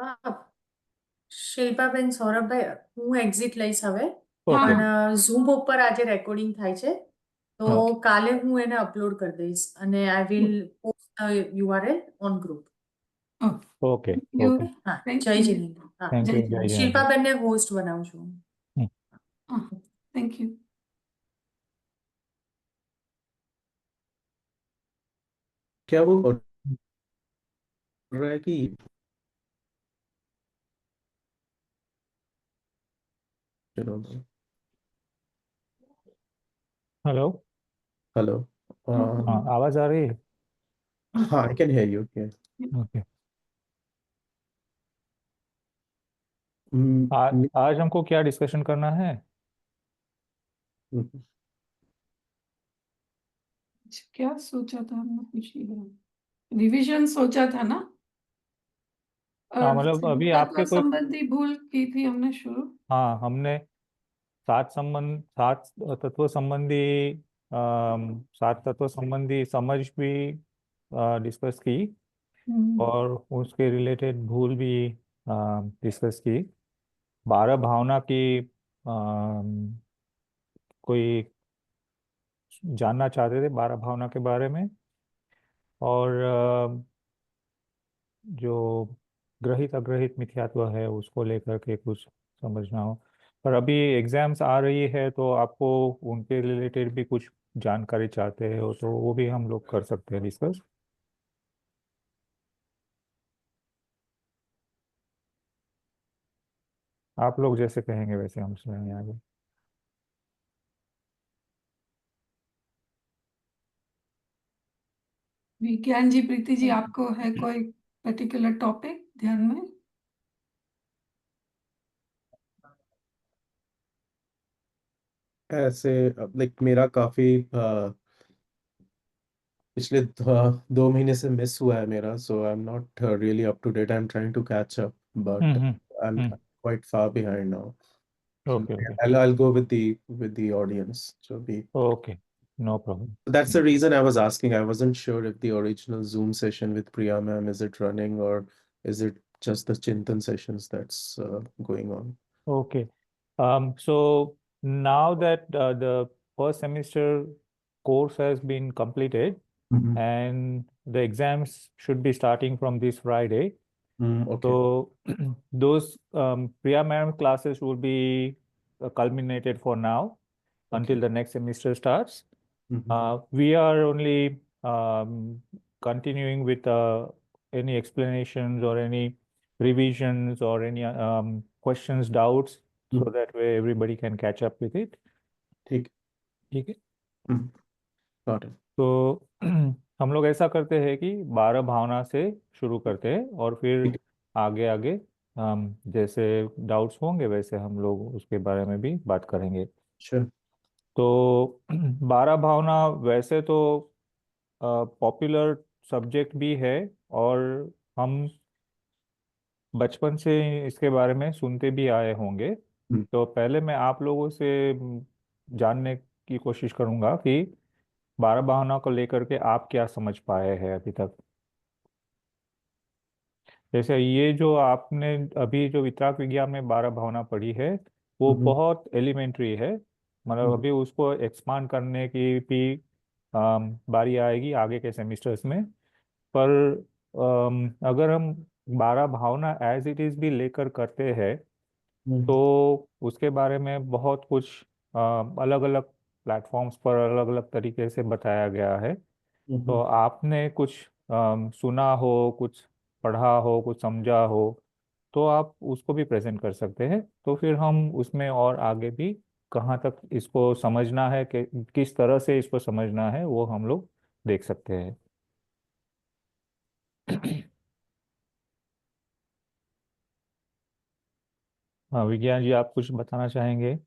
હા, શિલ્પાબેન, સૌરભભાઈ, હું એક્ઝિટ લઈશ હવે. હા પણ ઝૂમ ઉપર આજે રેકોર્ડિંગ થાય છે, તો ઓકે કાલે હું એને અપલોડ કરી દઈશ અને I will post URL on group. Okay you okay હા, થેન્ક જય યુ જીનેન્દ્ર. હા, થેન્ક યુ જય જય શિલ્પાબેનને હોસ્ટ બનાવું છું. Thank you. क्या वो बोल रहा है कि हेलो हेलो हाँ आवाज आ रही है हाँ I can hear you okay आज हमको क्या डिस्कशन करना है क्या सोचा था हमने, कुछ नहीं बना। रिवीजन सोचा था ना, हाँ और मतलब अभी तत्व आपके कोई संबंधी भूल की थी हमने शुरू। हाँ हमने सात तत्व संबंधी सात तत्व संबंधी समझ भी डिस्कस की और उसके रिलेटेड भूल भी डिस्कस की 12 भावना की कोई जानना चाहते थे 12 भावना के बारे में और जो ग्रहित अग्रहित मिथ्यात्व है उसको लेकर के कुछ समझना हो पर अभी एग्जाम्स आ रही है तो आपको उनके रिलेटेड भी कुछ जानकारी चाहते हो तो वो भी हम लोग कर सकते हैं डिस्कस आप लोग जैसे कहेंगे वैसे हम सुनेंगे आगे विज्ञान जी, प्रीति जी, आपको है कोई पर्टिकुलर टॉपिक ध्यान में? ऐसे लाइक मेरा काफी पिछले 2 महीने से मिस हुआ है मेरा so I am not really up to date I am trying to catch up but I am hmm quite far behind now so okay okay I'll go with the audience so be okay no problem that's the reason I was asking. I wasn't sure if the original Zoom session with Priya ma'am is it running or is it just the Chintan sessions that's going on. Okay. So now that the first semester course has been completed and the exams should be starting from this Friday. Okay. So those Priya Madam classes will be culminated for now Okay. until the next semester starts. Mhm. We are only continuing with any explanations or any revisions or any questions, doubts, so Mhm. that way everybody can catch up with it. ठीक ठीक है Mhm. Got it. तो हम लोग ऐसा करते हैं कि 12 भावना से शुरू करते हैं और फिर ठीक आगे आगे जैसे डाउट्स होंगे वैसे हम लोग उसके बारे में भी बात करेंगे Sure. तो 12 भावना वैसे तो पॉपुलर सब्जेक्ट भी है और हम बचपन से इसके बारे में सुनते भी आए होंगे Mhm. तो पहले मैं आप लोगों से जानने की कोशिश करूंगा कि 12 भावना को लेकर के आप क्या समझ पाए हैं अभी तक जैसे ये जो आपने अभी जो वितराक विज्ञान में 12 भावना पढ़ी है वो Mhm. बहुत एलिमेंट्री है मतलब Mhm. अभी उसको एक्सपांड करने की भी बारी आएगी आगे के सेमिस्टर्स में पर अगर हम 12 भावना एज इट इज भी लेकर करते हैं Mhm. तो उसके बारे में बहुत कुछ अलग अलग प्लेटफॉर्म्स पर अलग अलग तरीके से बताया गया है तो Mhm. आपने कुछ सुना हो कुछ पढ़ा हो कुछ समझा हो तो आप उसको भी प्रेजेंट कर सकते हैं तो फिर हम उसमें और आगे भी कहाँ तक इसको समझना है कि किस तरह से इसको समझना है वो हम लोग देख सकते हैं हाँ विज्ञान जी आप कुछ बताना चाहेंगे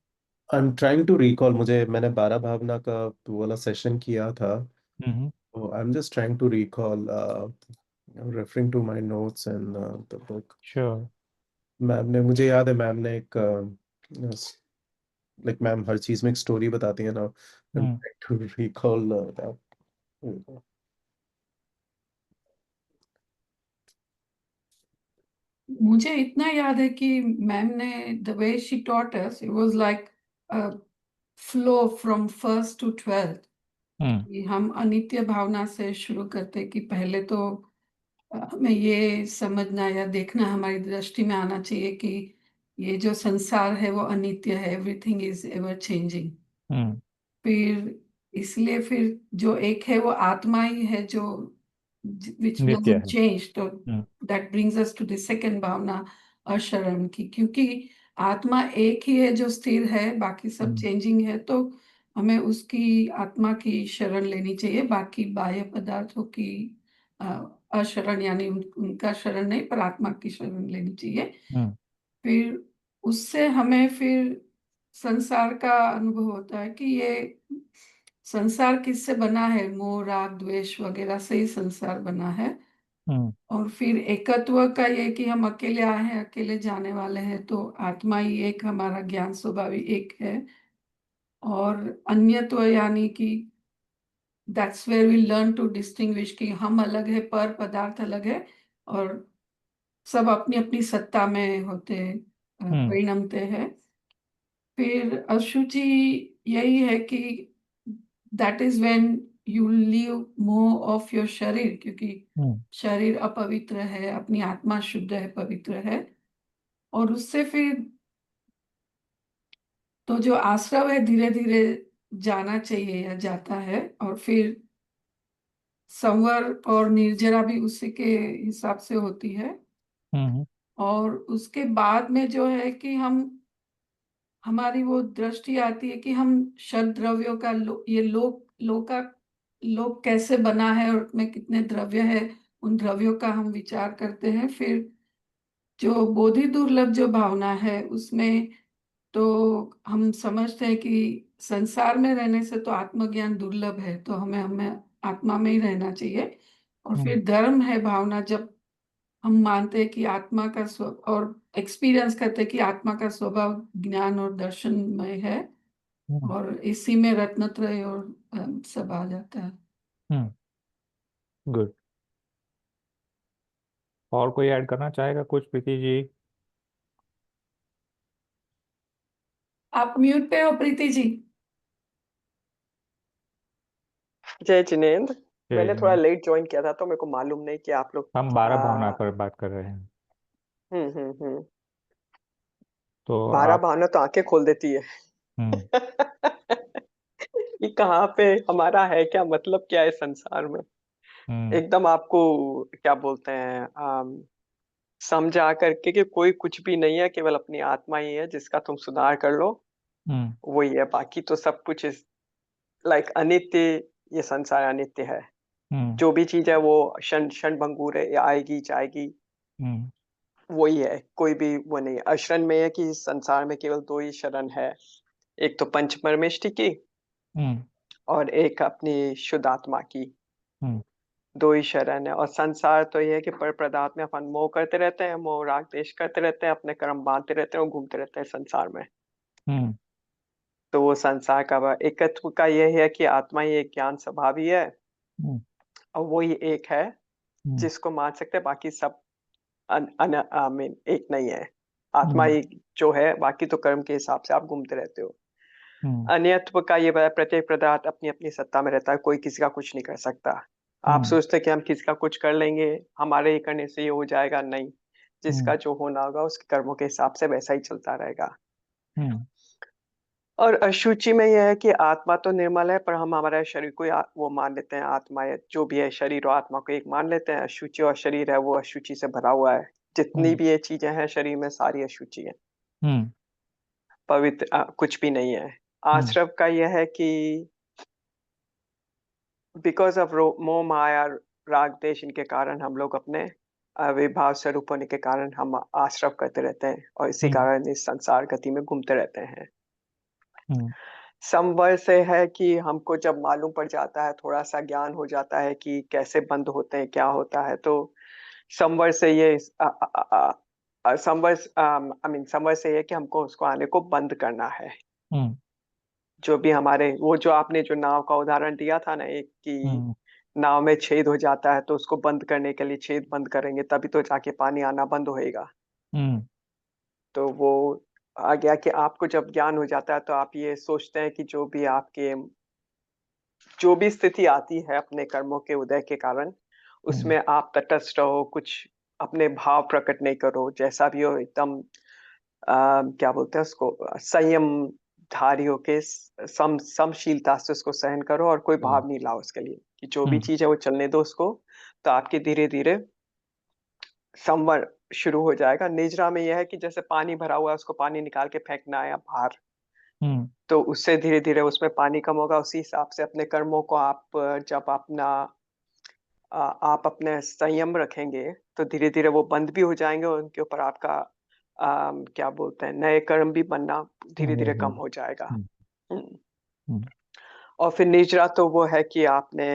I'm trying to recall मुझे मैंने 12 भावना का वो वाला सेशन किया था हम्म so I'm just trying to recall referring to my notes and the book sure ma'am ने मुझे याद है मैम ने एक लाइक मैम हर चीज में एक स्टोरी बताती है ना I'm hmm trying to recall that मुझे इतना याद है कि मैम ने the way she taught us it was like flow from first to 12th hmm कि हम अनित्य भावना से शुरू करते कि पहले तो हमें ये समझना या देखना हमारी दृष्टि में आना चाहिए कि ये जो संसार है वो अनित्य है, एवरीथिंग इज एवर चेंजिंग। हम्म फिर इसलिए फिर जो एक है वो आत्मा ही है जो विच नित्य डजंट है। चेंज। तो hmm that brings us to the second भावना, अशरण की, क्योंकि आत्मा एक ही है जो स्थिर है, बाकी सब हम्म चेंजिंग है। तो हमें उसकी आत्मा की शरण लेनी चाहिए, बाकी बाह्य पदार्थों की अ, अशरण यानी उनका शरण नहीं, पर आत्मा की शरण लेनी चाहिए। हम्म फिर उससे हमें फिर संसार का अनुभव होता है कि ये संसार किससे बना है, मोह राग द्वेष वगैरह से ही संसार बना है। हम्म और फिर एकत्व का ये कि हम अकेले आए हैं, अकेले जाने वाले हैं, तो आत्मा ही एक, हमारा ज्ञान स्वभाव ही एक है। और अन्यत्व यानी कि that's where we learn to distinguish कि हम अलग है पर पदार्थ अलग है, और सब अपनी अपनी सत्ता में होते हम्म परिणमते हैं। फिर अशुचि यही है कि that is when you leave मोह ऑफ योर शरीर, क्योंकि हम्म शरीर अपवित्र है, अपनी आत्मा शुद्ध है, पवित्र है। और उससे फिर तो जो आश्रव है धीरे धीरे जाना चाहिए या जाता है। और फिर संवर और निर्जरा भी उसी के हिसाब से होती है। हम्म और उसके बाद में जो है कि हमारी वो दृष्टि आती है कि हम शब्द द्रव्यों का ये लोक कैसे बना है और उसमें कितने द्रव्य है, उन द्रव्यों का हम विचार करते हैं। फिर जो बोधि दुर्लभ जो भावना है उसमें तो हम समझते हैं कि संसार में रहने से तो आत्मज्ञान दुर्लभ है, तो हमें हमें आत्मा में ही रहना चाहिए। और हम्म फिर धर्म है भावना, जब हम मानते हैं कि आत्मा का और एक्सपीरियंस करते हैं कि आत्मा का स्वभाव ज्ञान और दर्शनमय है, हम्म और इसी में रत्नत्रय और सब आ जाता है। गुड। और कोई ऐड करना चाहेगा कुछ, प्रीति जी? आप म्यूट पे हो प्रीति जी। जय जिनेंद्र। जय मैंने थोड़ा जिनेंद्र। लेट ज्वाइन किया था तो मेरे को मालूम नहीं कि आप लोग हम 12 भावना पर बात कर रहे हैं। हम्म। तो 12 आप भावना तो आंखें खोल देती है। हम्म कि कहाँ पे हमारा है, क्या मतलब क्या है संसार में। हम्म एकदम आपको क्या बोलते हैं समझा करके कि कोई कुछ भी नहीं है, केवल अपनी आत्मा ही है जिसका तुम सुधार कर लो, हम्म वही है। बाकी तो सब कुछ इस लाइक अनित्य, ये संसार अनित्य है। हम्म जो भी चीज है वो क्षण क्षण भंगुर है, ये आएगी जाएगी, हम्म वही है। कोई भी वो नहीं है। अशरण में है कि इस संसार में केवल दो ही शरण है, एक तो पंच परमेष्टि की हम्म और एक अपनी शुद्ध आत्मा की। हम्म दो ही शरण है। और संसार तो ये है कि पर पदार्थ में अपन मोह करते रहते हैं, मोह राग देश करते रहते हैं, अपने कर्म बांधते रहते हैं और घूमते रहते हैं संसार में। हम्म तो वो संसार का एकत्व का ये है कि आत्मा ही एक ज्ञान स्वभाव ही है, हम्म और वो ही एक है हम्म जिसको मान सकते हैं। बाकी सब आई मीन एक नहीं है। आत्मा हम्म ही जो है, बाकी तो कर्म के हिसाब से आप घूमते रहते हो। हम्म अन्यत्व का ये बताया, प्रत्येक पदार्थ अपनी अपनी सत्ता में रहता है, कोई किसी का कुछ नहीं कर सकता। आप हम्म सोचते हैं कि हम किसी का कुछ कर लेंगे, हमारे ही करने से ये हो जाएगा, नहीं। हम्म जिसका जो होना होगा उसके कर्मों के हिसाब से वैसा ही चलता रहेगा। हम्म और अशुचि में यह है कि आत्मा तो निर्मल है, पर हम हमारे शरीर को वो मान लेते हैं आत्मा है, जो भी है शरीर और आत्मा को एक मान लेते हैं। अशुचि और शरीर है वो अशुचि से भरा हुआ है। जितनी हम्म भी ये चीजें हैं शरीर में सारी अशुचि है, हम्म पवित्र कुछ भी नहीं है। हम्म आश्रव का यह है कि बिकॉज ऑफ मोह माया राग देश, इनके कारण हम लोग अपने विभाव स्वरूप होने के कारण हम आश्रव करते रहते हैं, और इसी हम्म कारण इस संसार गति में घूमते रहते हैं। हम्म संवर से है कि हमको जब मालूम पड़ जाता है, थोड़ा सा ज्ञान हो जाता है कि कैसे बंद होते हैं, क्या होता है, तो संवर से ये संवर आई मीन संवर से ये कि हमको उसको आने को बंद करना है। हम्म जो भी हमारे वो जो आपने जो नाव का उदाहरण दिया था ना, एक कि हम्म नाव में छेद हो जाता है तो उसको बंद करने के लिए छेद बंद करेंगे तभी तो जाके पानी आना बंद होएगा। हम्म तो वो आ गया कि आपको जब ज्ञान हो जाता है तो आप ये सोचते हैं कि जो भी स्थिति आती है अपने कर्मों के उदय के कारण, हम्म उसमें आप तटस्थ रहो, कुछ अपने भाव प्रकट नहीं करो, जैसा भी हो एकदम क्या बोलते हैं उसको, संयम धारी होके समशीलता से उसको सहन करो और कोई हम्म भाव नहीं लाओ उसके लिए, कि जो भी हम्म चीज है वो चलने दो उसको। तो आपके धीरे धीरे संवर शुरू हो जाएगा। निजरा में यह है कि जैसे पानी भरा हुआ है उसको पानी निकाल के फेंकना है बाहर, हम्म तो उससे धीरे धीरे उसमें पानी कम होगा। उसी हिसाब से अपने कर्मों को आप जब आप अपने संयम रखेंगे तो धीरे धीरे वो बंद भी हो जाएंगे और उनके ऊपर आपका क्या बोलते हैं, नए कर्म भी बनना धीरे धीरे कम हम्म हो जाएगा। हम्म हम्म। हम्म और फिर निजरा तो वो है कि आपने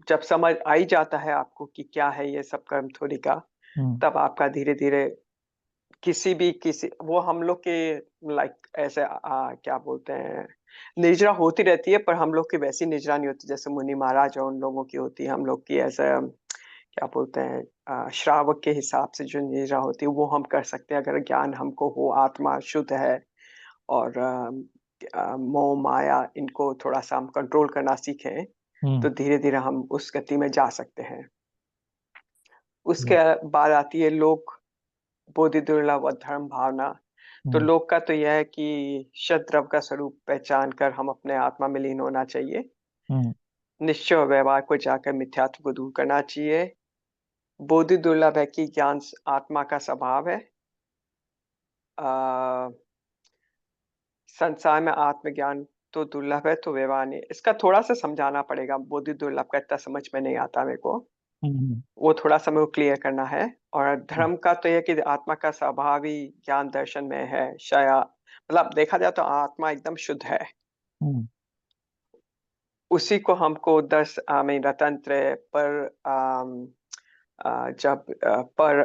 जब समझ आ ही जाता है आपको कि क्या है ये सब कर्म थोड़ी का, हम्म तब आपका धीरे धीरे किसी वो हम लोग के लाइक ऐसे क्या बोलते हैं, निजरा होती रहती है, पर हम लोग की वैसी निजरा नहीं होती जैसे मुनि महाराज और उन लोगों की होती है। हम लोग की ऐसे क्या बोलते हैं, श्रावक के हिसाब से जो निजरा होती है वो हम कर सकते हैं अगर ज्ञान हमको हो, आत्मा शुद्ध है और मोह माया इनको थोड़ा सा हम कंट्रोल करना सीखें, तो हम्म धीरे धीरे हम उस गति में जा सकते हैं। उसके हम्म बाद आती है लोक, बोधि दुर्लभ और धर्म भावना। तो हम्म लोक का तो यह है कि शतद्रव का स्वरूप पहचान कर हम अपने आत्मा में लीन होना चाहिए। हम्म निश्चय और व्यवहार को जाकर मिथ्यात्व को दूर करना चाहिए। बोधि दुर्लभ है कि ज्ञान आत्मा का स्वभाव है। आ, संसार में आत्मज्ञान तो दुर्लभ है, तो व्यवहार नहीं। इसका थोड़ा सा समझाना पड़ेगा, बोधि दुर्लभ का इतना समझ में नहीं आता मेरे को, हम्म वो थोड़ा सा मेरे को क्लियर करना है। और धर्म का तो यह कि आत्मा का स्वभाव ही ज्ञान दर्शन में है शया, मतलब देखा जाए तो आत्मा एकदम शुद्ध है। हम्म उसी को हमको दस में रतंत्र पर जब पर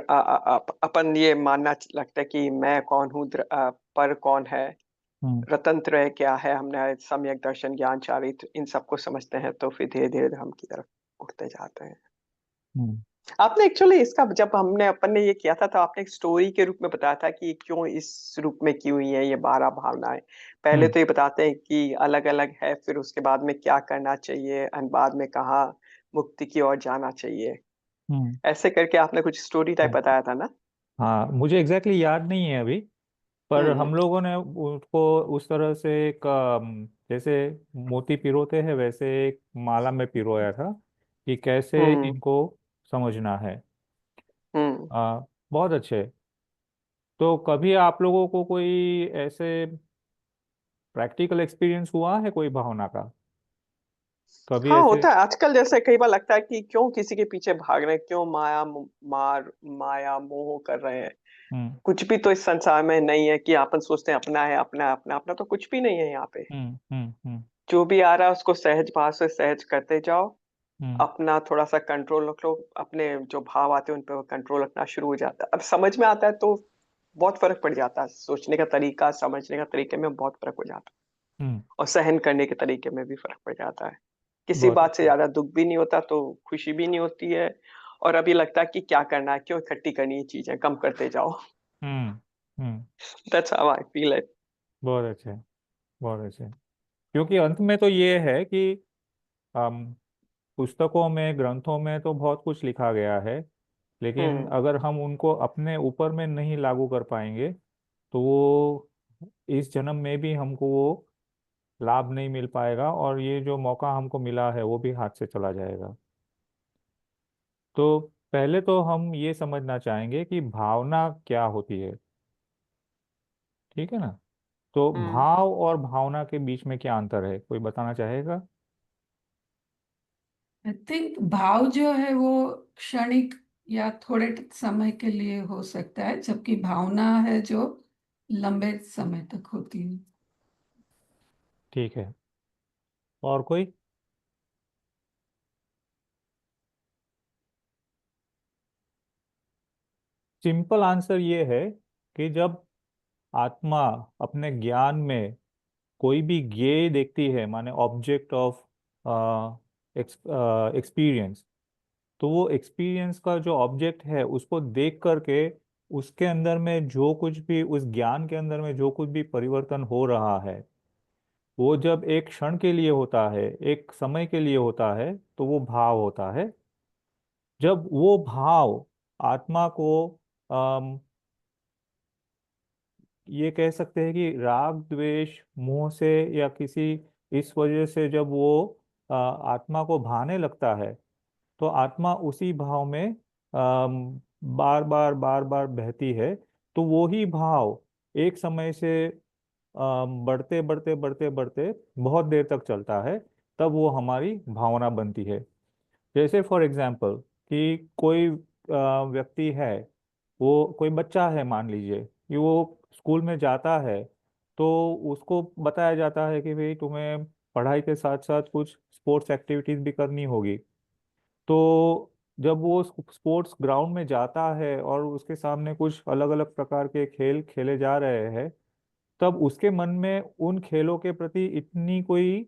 अपन ये मानना लगता है कि मैं कौन हूँ, पर कौन है, हम्म रतंत्र है क्या है, हमने सम्यक दर्शन ज्ञान चारित्र इन सबको समझते हैं तो फिर धीरे धीरे धर्म की तरफ उठते जाते हैं। हम्म आपने एक्चुअली इसका जब हमने अपन ने ये किया था तो आपने एक स्टोरी के रूप में बताया था कि क्यों इस रूप में की हुई है ये 12 भावनाएं। पहले हम्म तो ये बताते हैं कि अलग अलग है, फिर उसके बाद में क्या करना चाहिए और बाद में कहाँ मुक्ति की ओर जाना चाहिए, हम्म ऐसे करके आपने कुछ स्टोरी टाइप बताया था ना। हाँ, मुझे एग्जैक्टली exactly याद नहीं है अभी, पर हम्म। हम लोगों ने उसको उस तरह से एक जैसे मोती पिरोते हैं वैसे एक माला में पिरोया था कि कैसे हम्म। इनको समझना है। हम्म। बहुत अच्छे। तो कभी आप लोगों को कोई ऐसे प्रैक्टिकल एक्सपीरियंस हुआ है कोई भावना का, कभी हाँ ऐसे? होता है आजकल, जैसे कई बार लगता है कि क्यों किसी के पीछे भाग रहे हैं, क्यों माया मोह कर रहे हैं। हम्म कुछ भी तो इस संसार में नहीं है कि अपन सोचते हैं अपना है, अपना अपना अपना तो कुछ भी नहीं है यहाँ पे। हम्म जो भी आ रहा है उसको सहज भाव से सहज करते जाओ। हम्म अपना थोड़ा सा कंट्रोल रख लो, अपने जो भाव आते हैं उन पर कंट्रोल रखना शुरू हो जाता है। अब समझ में आता है तो बहुत फर्क पड़ जाता है, सोचने का तरीका समझने का तरीके में बहुत फर्क हो जाता है, हम्म और सहन करने के तरीके में भी फर्क पड़ जाता है। किसी बहुत बात से अच्छा। ज्यादा दुख भी नहीं होता तो खुशी भी नहीं होती है। और अभी लगता है कि क्या करना है, क्यों इकट्ठी करनी है चीजें, कम करते जाओ। Hmm hmm that's how I feel it. बहुत अच्छे, बहुत अच्छे। क्योंकि अंत में तो ये है कि हम पुस्तकों में ग्रंथों में तो बहुत कुछ लिखा गया है, लेकिन हम्म। अगर हम उनको अपने ऊपर में नहीं लागू कर पाएंगे तो वो इस जन्म में भी हमको वो लाभ नहीं मिल पाएगा, और ये जो मौका हमको मिला है वो भी हाथ से चला जाएगा। तो पहले तो हम ये समझना चाहेंगे कि भावना क्या होती है, ठीक है ना? तो हम्म। भाव और भावना के बीच में क्या अंतर है, कोई बताना चाहेगा? आई थिंक भाव जो है वो क्षणिक या थोड़े समय के लिए हो सकता है, जबकि भावना है जो लंबे समय तक होती है। ठीक है, और कोई? सिंपल आंसर ये है कि जब आत्मा अपने ज्ञान में कोई भी ज्ञेय देखती है, माने ऑब्जेक्ट ऑफ एक्सपीरियंस, तो वो एक्सपीरियंस का जो ऑब्जेक्ट है उसको देख करके उसके अंदर में जो कुछ भी, उस ज्ञान के अंदर में जो कुछ भी परिवर्तन हो रहा है, वो जब एक क्षण के लिए होता है, एक समय के लिए होता है, तो वो भाव होता है। जब वो भाव आत्मा को अम, ये कह सकते हैं कि राग द्वेष मोह से या किसी इस वजह से जब वो आत्मा को भाने लगता है, तो आत्मा उसी भाव में बार बार बार बार बहती है। तो वो ही भाव एक समय से बढ़ते बढ़ते बढ़ते बढ़ते बहुत देर तक चलता है, तब वो हमारी भावना बनती है। जैसे फॉर एग्जाम्पल कि कोई व्यक्ति है, वो कोई बच्चा है, मान लीजिए कि वो स्कूल में जाता है, तो उसको बताया जाता है कि भाई तुम्हें पढ़ाई के साथ साथ कुछ स्पोर्ट्स एक्टिविटीज भी करनी होगी। तो जब वो स्पोर्ट्स ग्राउंड में जाता है और उसके सामने कुछ अलग अलग प्रकार के खेल खेले जा रहे हैं, तब उसके मन में उन खेलों के प्रति इतनी कोई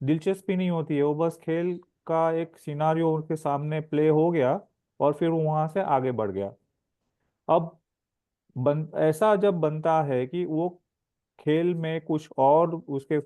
दिलचस्पी नहीं होती है। वो बस खेल का एक सिनारियो उनके सामने प्ले हो गया और फिर वो वहां से आगे बढ़ गया। अब ऐसा जब बनता है कि वो खेल में कुछ और उसके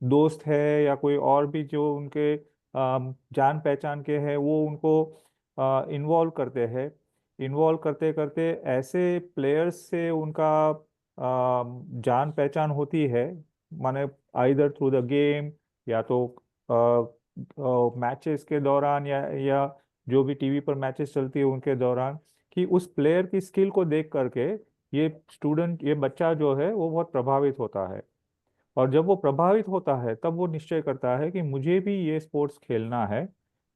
दोस्त है या कोई और भी जो उनके जान पहचान के हैं, वो उनको इन्वॉल्व करते हैं। इन्वॉल्व करते करते ऐसे प्लेयर्स से उनका जान पहचान होती है, माने आइदर थ्रू द गेम, या तो मैचेस के दौरान, या जो भी टीवी पर मैचेस चलती है उनके दौरान, कि उस प्लेयर की स्किल को देख करके ये स्टूडेंट, ये बच्चा जो है वो बहुत प्रभावित होता है। और जब वो प्रभावित होता है, तब वो निश्चय करता है कि मुझे भी ये स्पोर्ट्स खेलना है,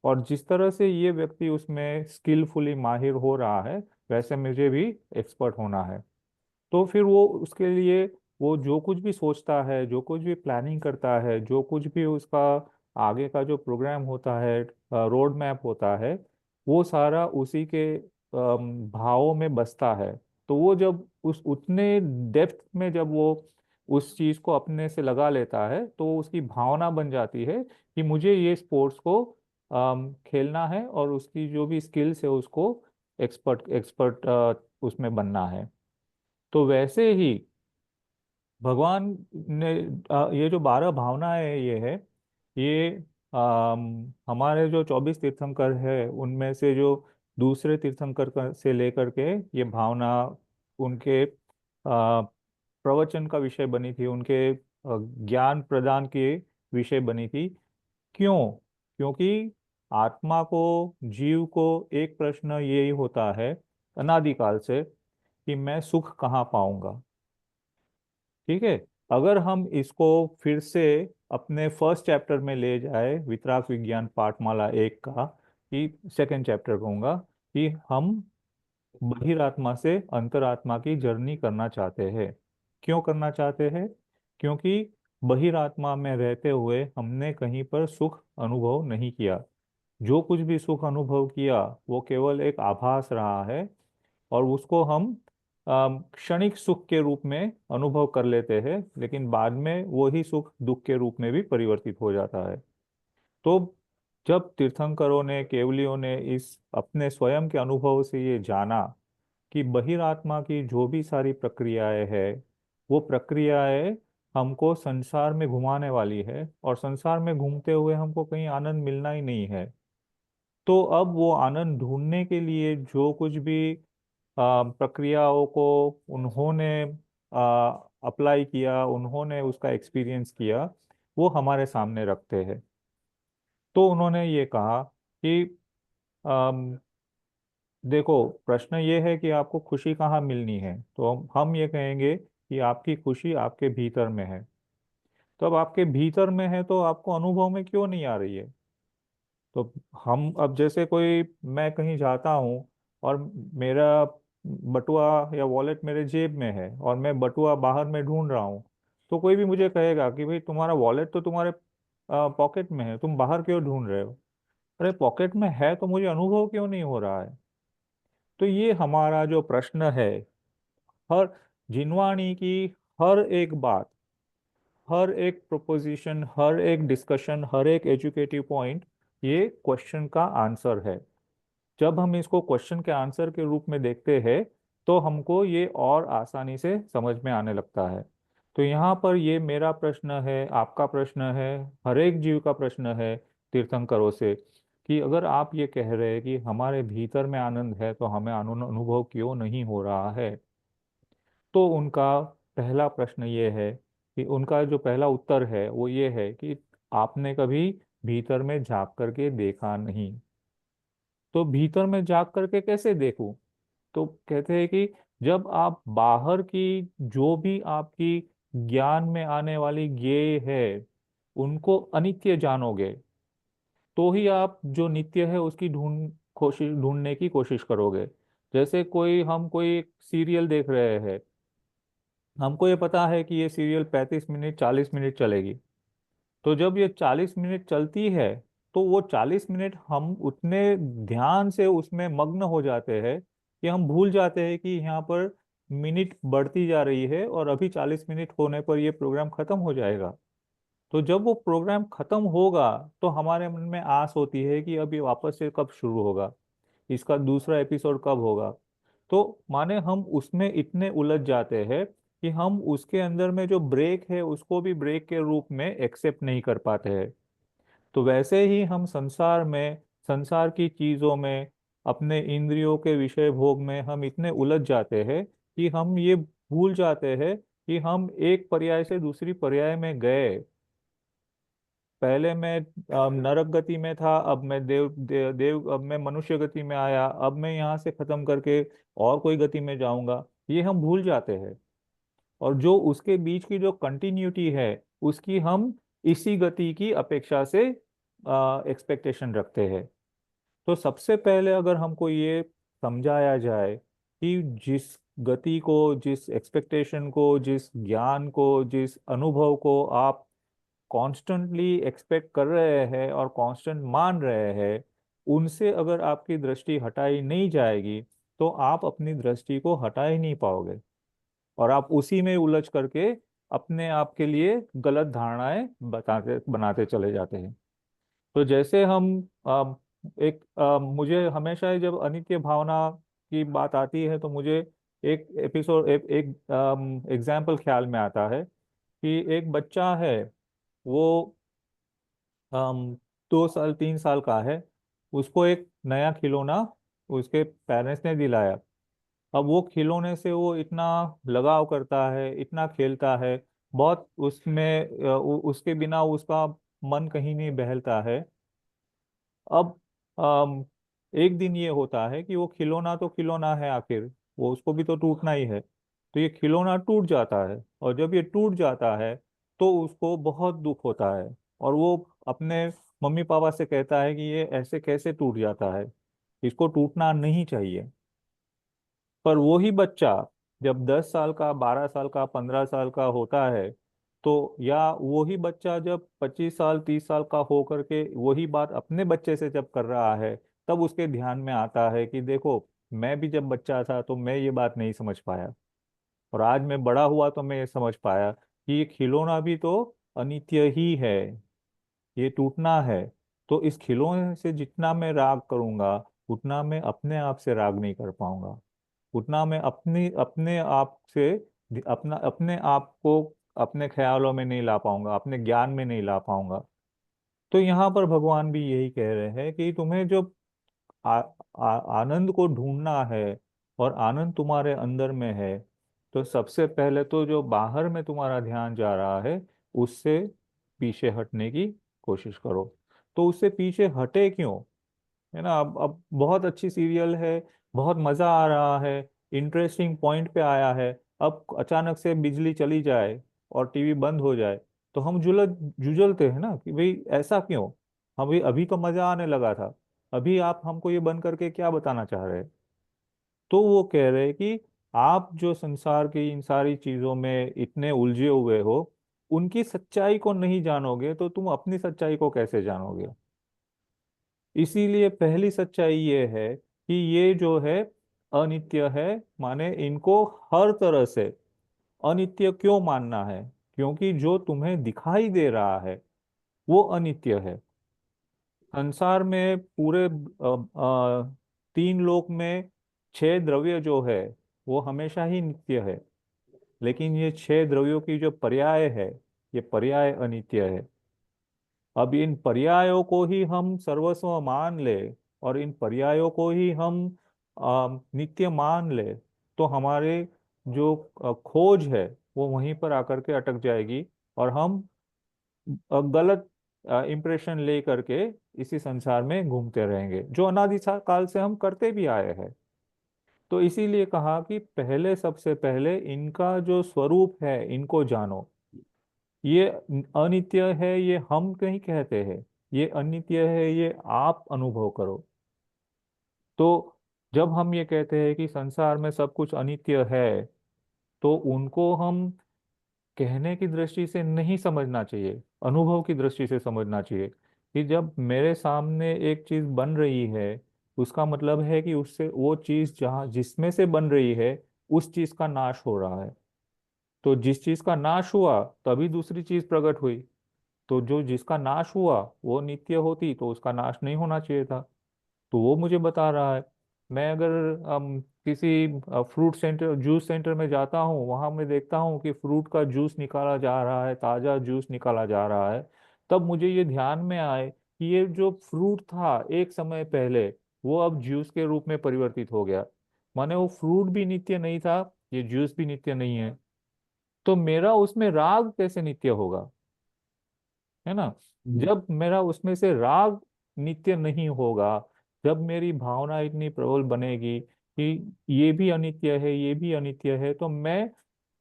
और जिस तरह से ये व्यक्ति उसमें स्किलफुली माहिर हो रहा है, वैसे मुझे भी एक्सपर्ट होना है। तो फिर वो उसके लिए वो जो कुछ भी सोचता है, जो कुछ भी प्लानिंग करता है, जो कुछ भी उसका आगे का जो प्रोग्राम होता है, रोड मैप होता है, वो सारा उसी के भावों में बसता है। तो वो जब उस उतने डेप्थ में जब वो उस चीज को अपने से लगा लेता है, तो उसकी भावना बन जाती है कि मुझे ये स्पोर्ट्स को खेलना है, और उसकी जो भी स्किल्स है उसको एक्सपर्ट एक्सपर्ट उसमें बनना है। तो वैसे ही भगवान ने ये जो 12 भावनाएं ये है, ये हमारे जो 24 तीर्थंकर है उनमें से जो दूसरे तीर्थंकर से लेकर के ये भावना उनके प्रवचन का विषय बनी थी, उनके ज्ञान प्रदान के विषय बनी थी। क्यों? क्योंकि आत्मा को, जीव को एक प्रश्न यही होता है अनादिकाल से, कि मैं सुख कहाँ पाऊंगा। ठीक है। अगर हम इसको फिर से अपने फर्स्ट चैप्टर में ले जाए, वितराग विज्ञान पाठमाला 1 का, कि सेकंड चैप्टर कहूंगा, कि हम बहिरात्मा से अंतरात्मा की जर्नी करना चाहते हैं। क्यों करना चाहते हैं? क्योंकि बहिरात्मा में रहते हुए हमने कहीं पर सुख अनुभव नहीं किया। जो कुछ भी सुख अनुभव किया वो केवल एक आभास रहा है, और उसको हम क्षणिक सुख के रूप में अनुभव कर लेते हैं, लेकिन बाद में वो ही सुख दुख के रूप में भी परिवर्तित हो जाता है। तो जब तीर्थंकरों ने, केवलियों ने इस अपने स्वयं के अनुभव से ये जाना कि बहिरात्मा की जो भी सारी प्रक्रियाएं है, वो प्रक्रियाएं हमको संसार में घुमाने वाली है, और संसार में घूमते हुए हमको कहीं आनंद मिलना ही नहीं है। तो अब वो आनंद ढूंढने के लिए जो कुछ भी प्रक्रियाओं को उन्होंने अप्लाई किया, उन्होंने उसका एक्सपीरियंस किया, वो हमारे सामने रखते हैं। तो उन्होंने ये कहा कि अम, देखो, प्रश्न ये है कि आपको खुशी कहाँ मिलनी है। तो हम ये कहेंगे कि आपकी खुशी आपके भीतर में है। तो अब आपके भीतर में है, तो आपको अनुभव में क्यों नहीं आ रही है? तो हम अब जैसे कोई, मैं कहीं जाता हूँ और मेरा बटुआ या वॉलेट मेरे जेब में है, और मैं बटुआ बाहर में ढूंढ रहा हूँ, तो कोई भी मुझे कहेगा कि भाई तुम्हारा वॉलेट तो तुम्हारे पॉकेट में है, तुम बाहर क्यों ढूंढ रहे हो? अरे पॉकेट में है तो मुझे अनुभव क्यों नहीं हो रहा है? तो ये हमारा जो प्रश्न है, हर जिनवाणी की हर एक बात, हर एक प्रोपोजिशन, हर एक डिस्कशन, हर एक एजुकेटिव पॉइंट, ये क्वेश्चन का आंसर है। जब हम इसको क्वेश्चन के आंसर के रूप में देखते हैं, तो हमको ये और आसानी से समझ में आने लगता है। तो यहाँ पर ये मेरा प्रश्न है, आपका प्रश्न है, हर एक जीव का प्रश्न है तीर्थंकरों से, कि अगर आप ये कह रहे हैं कि हमारे भीतर में आनंद है तो हमें अनुभव क्यों नहीं हो रहा है। तो उनका पहला प्रश्न ये है कि उनका जो पहला उत्तर है वो ये है कि आपने कभी भीतर में झांक करके देखा नहीं। तो भीतर में झांक करके कैसे देखूं? तो कहते हैं कि जब आप बाहर की जो भी आपकी ज्ञान में आने वाली ज्ञेय है उनको अनित्य जानोगे, तो ही आप जो नित्य है उसकी ढूंढने की कोशिश करोगे। जैसे कोई सीरियल देख रहे हैं, हमको ये पता है कि ये सीरियल 35 मिनट 40 मिनट चलेगी। तो जब ये 40 मिनट चलती है तो वो 40 मिनट हम उतने ध्यान से उसमें मग्न हो जाते हैं कि हम भूल जाते हैं कि यहाँ पर मिनट बढ़ती जा रही है और अभी 40 मिनट होने पर ये प्रोग्राम खत्म हो जाएगा। तो जब वो प्रोग्राम खत्म होगा तो हमारे मन में आस होती है कि अब ये वापस से कब शुरू होगा, इसका दूसरा एपिसोड कब होगा। तो माने हम उसमें इतने उलझ जाते हैं कि हम उसके अंदर में जो ब्रेक है उसको भी ब्रेक के रूप में एक्सेप्ट नहीं कर पाते हैं। तो वैसे ही हम संसार में, संसार की चीजों में, अपने इंद्रियों के विषय भोग में हम इतने उलझ जाते हैं कि हम ये भूल जाते हैं कि हम एक पर्याय से दूसरी पर्याय में गए। पहले मैं नरक गति में था, अब मैं देव अब मैं मनुष्य गति में आया, अब मैं यहाँ से खत्म करके और कोई गति में जाऊंगा, ये हम भूल जाते हैं। और जो उसके बीच की जो कंटिन्यूटी है उसकी हम इसी गति की अपेक्षा से एक्सपेक्टेशन रखते हैं। तो सबसे पहले अगर हमको ये समझाया जाए कि जिस गति को, जिस एक्सपेक्टेशन को, जिस ज्ञान को, जिस अनुभव को आप कॉन्स्टेंटली एक्सपेक्ट कर रहे हैं और कांस्टेंट मान रहे हैं, उनसे अगर आपकी दृष्टि हटाई नहीं जाएगी तो आप अपनी दृष्टि को हटा ही नहीं पाओगे और आप उसी में उलझ करके अपने आप के लिए गलत धारणाएं बताते बनाते चले जाते हैं। तो जैसे हम मुझे हमेशा ही जब अनित्य भावना की बात आती है तो मुझे एक एपिसोड एक एग्जाम्पल ख्याल में आता है कि एक बच्चा है, वो अम, 2 साल 3 साल का है। उसको एक नया खिलौना उसके पेरेंट्स ने दिलाया। अब वो खिलौने से वो इतना लगाव करता है, इतना खेलता है, बहुत उसमें उसके बिना उसका मन कहीं नहीं बहलता है। अब अम, एक दिन ये होता है कि वो खिलौना तो खिलौना है, आखिर वो उसको भी तो टूटना ही है। तो ये खिलौना टूट जाता है और जब ये टूट जाता है तो उसको बहुत दुख होता है और वो अपने मम्मी पापा से कहता है कि ये ऐसे कैसे टूट जाता है, इसको टूटना नहीं चाहिए। पर वही बच्चा जब 10 साल का, 12 साल का, 15 साल का होता है, तो या वही बच्चा जब 25 साल 30 साल का होकर के वही बात अपने बच्चे से जब कर रहा है, तब उसके ध्यान में आता है कि देखो, मैं भी जब बच्चा था तो मैं ये बात नहीं समझ पाया और आज मैं बड़ा हुआ तो मैं ये समझ पाया कि ये खिलौना भी तो अनित्य ही है, ये टूटना है। तो इस खिलौने से जितना मैं राग करूंगा उतना मैं अपने आप से राग नहीं कर पाऊंगा, उतना मैं अपनी अपने आप से अपने आप को अपने ख्यालों में नहीं ला पाऊंगा, अपने ज्ञान में नहीं ला पाऊंगा। तो यहाँ पर भगवान भी यही कह रहे हैं कि तुम्हें जो आनंद को ढूंढना है और आनंद तुम्हारे अंदर में है, तो सबसे पहले तो जो बाहर में तुम्हारा ध्यान जा रहा है उससे पीछे हटने की कोशिश करो। तो उससे पीछे हटे क्यों? है ना, अब बहुत अच्छी सीरियल है, बहुत मजा आ रहा है, इंटरेस्टिंग पॉइंट पे आया है, अब अचानक से बिजली चली जाए और टीवी बंद हो जाए तो हम जुझलते हैं ना कि भाई ऐसा क्यों, हम अभी अभी तो मजा आने लगा था, अभी आप हमको ये बंद करके क्या बताना चाह रहे हैं? तो वो कह रहे हैं कि आप जो संसार की इन सारी चीजों में इतने उलझे हुए हो, उनकी सच्चाई को नहीं जानोगे तो तुम अपनी सच्चाई को कैसे जानोगे? इसीलिए पहली सच्चाई ये है कि ये जो है अनित्य है, माने इनको हर तरह से अनित्य क्यों मानना है? क्योंकि जो तुम्हें दिखाई दे रहा है वो अनित्य है। संसार में पूरे 3 लोक में 6 द्रव्य जो है वो हमेशा ही नित्य है। लेकिन ये 6 द्रव्यों की जो पर्याय है, ये पर्याय अनित्य है। अब इन पर्यायों को ही हम सर्वस्व मान ले और इन पर्यायों को ही हम नित्य मान ले, तो हमारे जो खोज है वो वहीं पर आकर के अटक जाएगी, और हम गलत इंप्रेशन ले करके इसी संसार में घूमते रहेंगे, जो अनादि काल से हम करते भी आए हैं। तो इसीलिए कहा कि पहले, सबसे पहले इनका जो स्वरूप है इनको जानो। ये अनित्य है, ये हम कहीं कहते हैं, ये अनित्य है, ये आप अनुभव करो। तो जब हम ये कहते हैं कि संसार में सब कुछ अनित्य है, तो उनको हम कहने की दृष्टि से नहीं समझना चाहिए, अनुभव की दृष्टि से समझना चाहिए। कि जब मेरे सामने एक चीज बन रही है, उसका मतलब है कि उससे वो चीज जहाँ जिसमें से बन रही है, उस चीज का नाश हो रहा है। तो जिस चीज का नाश हुआ तभी दूसरी चीज प्रकट हुई। तो जो जिसका नाश हुआ वो नित्य होती तो उसका नाश नहीं होना चाहिए था। तो वो मुझे बता रहा है। मैं अगर किसी फ्रूट सेंटर, जूस सेंटर में जाता हूँ, वहां मैं देखता हूँ कि फ्रूट का जूस निकाला जा रहा है, ताजा जूस निकाला जा रहा है, तब मुझे ये ध्यान में आए कि ये जो फ्रूट था एक समय पहले, वो अब जूस के रूप में परिवर्तित हो गया। माने वो फ्रूट भी नित्य नहीं था, ये जूस भी नित्य नहीं है। तो मेरा उसमें राग कैसे नित्य होगा, है ना? जब मेरा उसमें से राग नित्य नहीं होगा, जब मेरी भावना इतनी प्रबल बनेगी कि ये भी अनित्य है, ये भी अनित्य है, तो मैं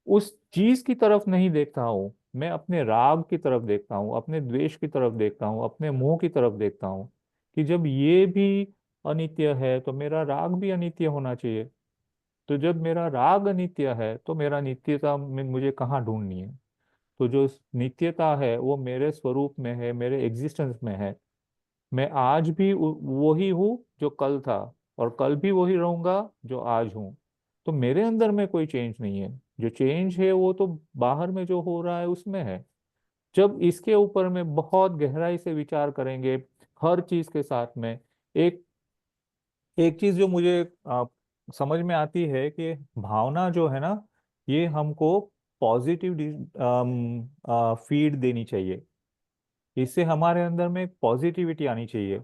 उस चीज की तरफ नहीं देखता हूँ, मैं अपने राग की तरफ देखता हूँ, अपने द्वेष की तरफ देखता हूँ, अपने मोह की तरफ देखता हूँ। कि जब ये भी अनित्य है तो मेरा राग भी अनित्य होना चाहिए। तो जब मेरा राग अनित्य है तो मेरा नित्यता में मुझे कहाँ ढूंढनी है? तो जो नित्यता है वो मेरे स्वरूप में है, मेरे एग्जिस्टेंस में है। मैं आज भी वही हूँ जो कल था, और कल भी वही रहूंगा जो आज हूँ। तो मेरे अंदर में कोई चेंज नहीं है। जो चेंज है वो तो बाहर में जो हो रहा है उसमें है। जब इसके ऊपर में बहुत गहराई से विचार करेंगे, हर चीज के साथ में, एक एक चीज जो मुझे समझ में आती है कि भावना जो है ना, ये हमको पॉजिटिव फीड देनी चाहिए। इससे हमारे अंदर में पॉजिटिविटी आनी चाहिए।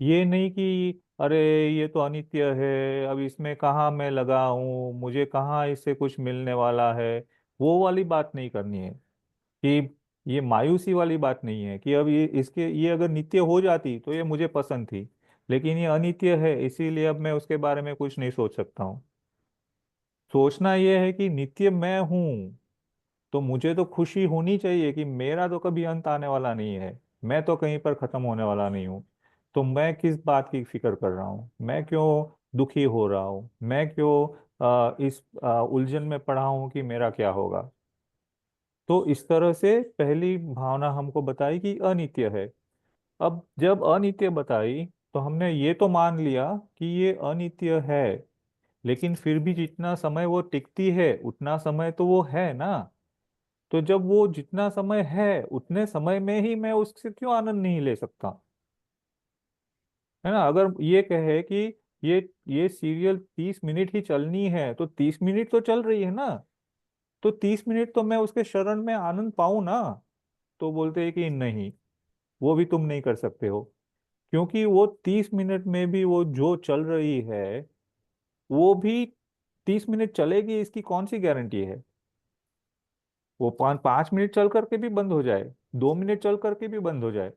ये नहीं कि अरे ये तो अनित्य है, अब इसमें कहाँ मैं लगा हूँ, मुझे कहाँ इससे कुछ मिलने वाला है। वो वाली बात नहीं करनी है। कि ये मायूसी वाली बात नहीं है कि अब ये अगर नित्य हो जाती तो ये मुझे पसंद थी, लेकिन ये अनित्य है, इसीलिए अब मैं उसके बारे में कुछ नहीं सोच सकता हूँ। सोचना ये है कि नित्य मैं हूँ, तो मुझे तो खुशी होनी चाहिए कि मेरा तो कभी अंत आने वाला नहीं है, मैं तो कहीं पर खत्म होने वाला नहीं हूँ। तो मैं किस बात की फिक्र कर रहा हूँ, मैं क्यों दुखी हो रहा हूँ, मैं क्यों इस उलझन में पड़ा हूँ कि मेरा क्या होगा? तो इस तरह से पहली भावना हमको बताई कि अनित्य है। अब जब अनित्य बताई तो हमने ये तो मान लिया कि ये अनित्य है, लेकिन फिर भी जितना समय वो टिकती है उतना समय तो वो है ना। तो जब वो जितना समय है उतने समय में ही मैं उससे क्यों आनंद नहीं ले सकता? है ना? अगर ये कहे कि ये सीरियल 30 मिनट ही चलनी है, तो 30 मिनट तो चल रही है ना, तो 30 मिनट तो मैं उसके शरण में आनंद पाऊं ना। तो बोलते हैं कि नहीं, वो भी तुम नहीं कर सकते हो। क्योंकि वो 30 मिनट में भी वो जो चल रही है, वो भी 30 मिनट चलेगी, इसकी कौन सी गारंटी है? वो 5 5 मिनट चल करके भी बंद हो जाए, 2 मिनट चल करके भी बंद हो जाए,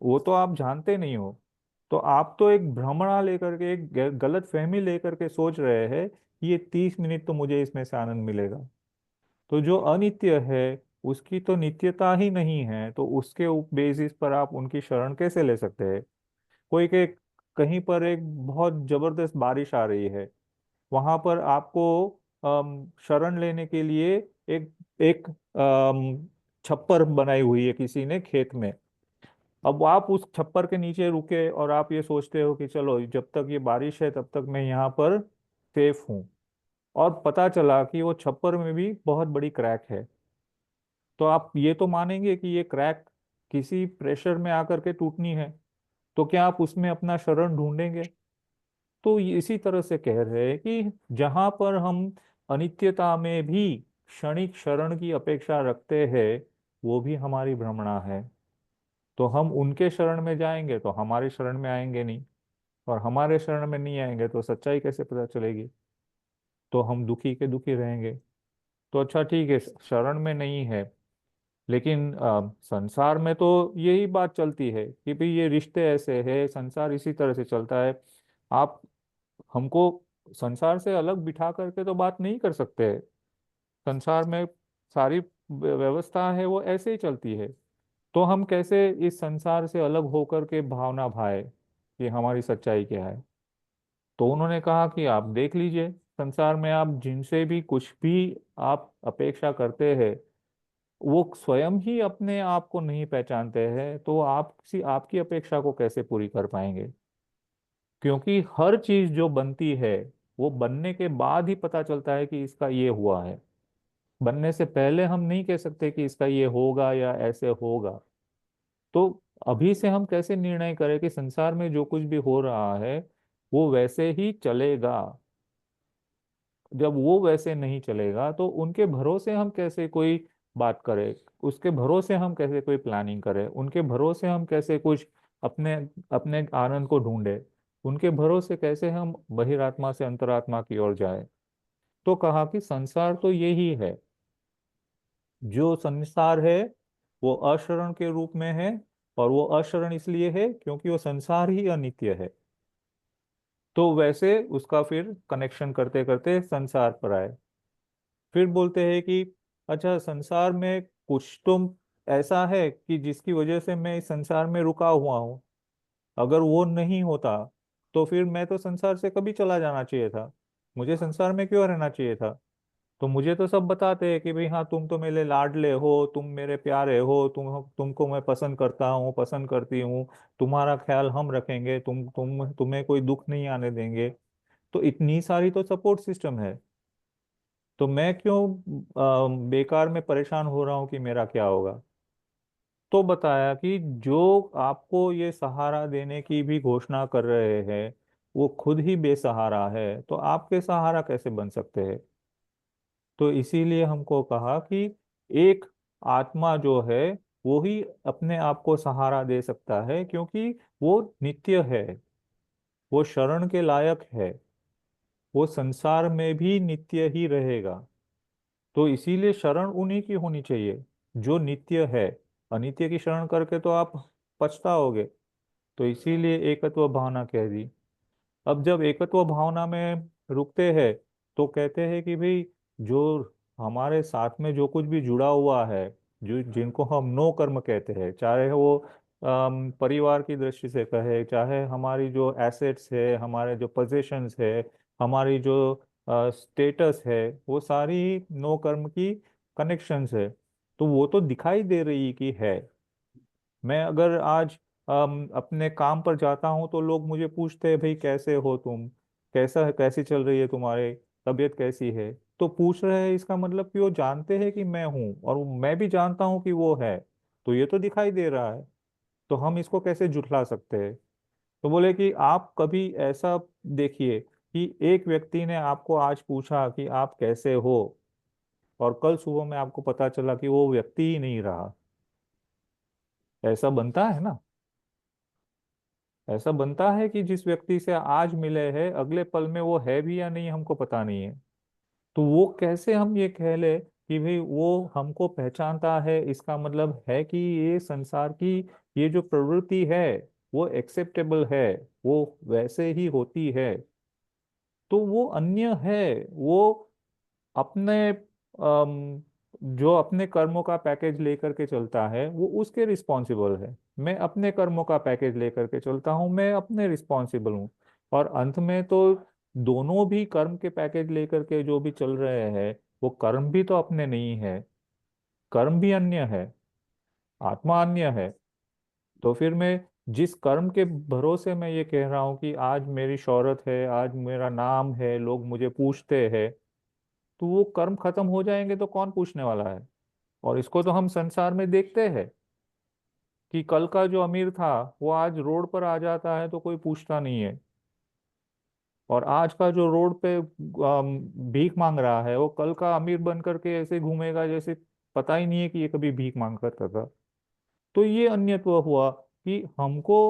वो तो आप जानते नहीं हो। तो आप तो एक भ्रमणा लेकर के, एक गलत फहमी लेकर के सोच रहे हैं कि ये 30 मिनट तो मुझे इसमें से आनंद मिलेगा। तो जो अनित्य है उसकी तो नित्यता ही नहीं है, तो उसके बेसिस पर आप उनकी शरण कैसे ले सकते हैं? कोई के कहीं पर एक बहुत जबरदस्त बारिश आ रही है, वहां पर आपको शरण लेने के लिए एक एक छप्पर बनाई हुई है किसी ने खेत में। अब आप उस छप्पर के नीचे रुके और आप ये सोचते हो कि चलो जब तक ये बारिश है तब तक मैं यहाँ पर सेफ हूँ, और पता चला कि वो छप्पर में भी बहुत बड़ी क्रैक है। तो आप ये तो मानेंगे कि ये क्रैक किसी प्रेशर में आकर के टूटनी है, तो क्या आप उसमें अपना शरण ढूंढेंगे? तो इसी तरह से कह रहे हैं कि जहां पर हम अनित्यता में भी क्षणिक शरण की अपेक्षा रखते हैं, वो भी हमारी भ्रमणा है। तो हम उनके शरण में जाएंगे तो हमारे शरण में आएंगे नहीं, और हमारे शरण में नहीं आएंगे तो सच्चाई कैसे पता चलेगी? तो हम दुखी के दुखी रहेंगे। तो अच्छा ठीक है, शरण में नहीं है, लेकिन संसार में तो यही बात चलती है कि भाई ये रिश्ते ऐसे है, संसार इसी तरह से चलता है। आप हमको संसार से अलग बिठा करके तो बात नहीं कर सकते। संसार में सारी व्यवस्था है वो ऐसे ही चलती है। तो हम कैसे इस संसार से अलग होकर के भावना भाए कि हमारी सच्चाई क्या है? तो उन्होंने कहा कि आप देख लीजिए, संसार में आप जिनसे भी कुछ भी आप अपेक्षा करते हैं, वो स्वयं ही अपने आप को नहीं पहचानते हैं, तो आप किसी आपकी अपेक्षा को कैसे पूरी कर पाएंगे? क्योंकि हर चीज जो बनती है, वो बनने के बाद ही पता चलता है कि इसका ये हुआ है। बनने से पहले हम नहीं कह सकते कि इसका ये होगा या ऐसे होगा। तो अभी से हम कैसे निर्णय करें कि संसार में जो कुछ भी हो रहा है वो वैसे ही चलेगा? जब वो वैसे नहीं चलेगा तो उनके भरोसे हम कैसे कोई बात करें, उसके भरोसे हम कैसे कोई प्लानिंग करें, उनके भरोसे हम कैसे कुछ अपने अपने आनंद को ढूंढे, उनके भरोसे कैसे हम बहिरात्मा से अंतरात्मा की ओर जाए? तो कहा कि संसार तो यही है। जो संसार है वो अशरण के रूप में है, और वो अशरण इसलिए है क्योंकि वो संसार ही अनित्य है। तो वैसे उसका फिर कनेक्शन करते करते संसार पर आए। फिर बोलते हैं कि अच्छा, संसार में कुछ तो ऐसा है कि जिसकी वजह से मैं इस संसार में रुका हुआ हूँ। अगर वो नहीं होता तो फिर मैं तो संसार से कभी चला जाना चाहिए था। मुझे संसार में क्यों रहना चाहिए था? तो मुझे तो सब बताते हैं कि भाई हाँ, तुम तो मेरे लाडले हो, तुम मेरे प्यारे हो, तुमको मैं पसंद करता हूँ, पसंद करती हूँ, तुम्हारा ख्याल हम रखेंगे, तुम्हें कोई दुख नहीं आने देंगे। तो इतनी सारी तो सपोर्ट सिस्टम है। तो मैं क्यों बेकार में परेशान हो रहा हूँ कि मेरा क्या होगा? तो बताया कि जो आपको ये सहारा देने की भी घोषणा कर रहे हैं, वो खुद ही बेसहारा है, तो आपके सहारा कैसे बन सकते हैं? तो इसीलिए हमको कहा कि एक आत्मा जो है वो ही अपने आप को सहारा दे सकता है, क्योंकि वो नित्य है, वो शरण के लायक है, वो संसार में भी नित्य ही रहेगा। तो इसीलिए शरण उन्हीं की होनी चाहिए जो नित्य है। अनित्य की शरण करके तो आप पछताओगे। तो इसीलिए एकत्व भावना कह दी। अब जब एकत्व भावना में रुकते हैं तो कहते हैं कि भाई, जो हमारे साथ में जो कुछ भी जुड़ा हुआ है, जो जिनको हम नो कर्म कहते हैं, चाहे वो परिवार की दृष्टि से कहे, चाहे हमारी जो एसेट्स है, हमारे जो पोजेशंस है, हमारी जो स्टेटस है, वो सारी नो कर्म की कनेक्शंस है। तो वो तो दिखाई दे रही कि है। मैं अगर आज अपने काम पर जाता हूँ तो लोग मुझे पूछते हैं, भाई कैसे हो तुम, कैसी चल रही है तुम्हारी तबीयत, कैसी है? तो पूछ रहे हैं, इसका मतलब कि वो जानते हैं कि मैं हूँ और मैं भी जानता हूँ कि वो है। तो ये तो दिखाई दे रहा है, तो हम इसको कैसे झुठला सकते हैं? तो बोले कि आप कभी ऐसा देखिए कि एक व्यक्ति ने आपको आज पूछा कि आप कैसे हो, और कल सुबह में आपको पता चला कि वो व्यक्ति ही नहीं रहा। ऐसा बनता है ना? ऐसा बनता है कि जिस व्यक्ति से आज मिले हैं, अगले पल में वो है भी या नहीं हमको पता नहीं है। तो वो कैसे हम ये कह ले कि भाई वो हमको पहचानता है? इसका मतलब है कि ये संसार की ये जो प्रवृत्ति है वो एक्सेप्टेबल है, वो वैसे ही होती है। तो वो अन्य है, वो अपने जो अपने कर्मों का पैकेज लेकर के चलता है वो उसके रिस्पॉन्सिबल है। मैं अपने कर्मों का पैकेज लेकर के चलता हूँ, मैं अपने रिस्पॉन्सिबल हूँ। और अंत में तो दोनों भी कर्म के पैकेज लेकर के जो भी चल रहे हैं, वो कर्म भी तो अपने नहीं है, कर्म भी अन्य है, आत्मा अन्य है। तो फिर मैं जिस कर्म के भरोसे मैं ये कह रहा हूँ कि आज मेरी शोहरत है, आज मेरा नाम है, लोग मुझे पूछते हैं, तो वो कर्म खत्म हो जाएंगे तो कौन पूछने वाला है? और इसको तो हम संसार में देखते हैं कि कल का जो अमीर था वो आज रोड पर आ जाता है तो कोई पूछता नहीं है। और आज का जो रोड पे भीख मांग रहा है, वो कल का अमीर बन करके ऐसे घूमेगा जैसे पता ही नहीं है कि ये कभी भीख मांग करता था। तो ये अन्यत्व हुआ कि हमको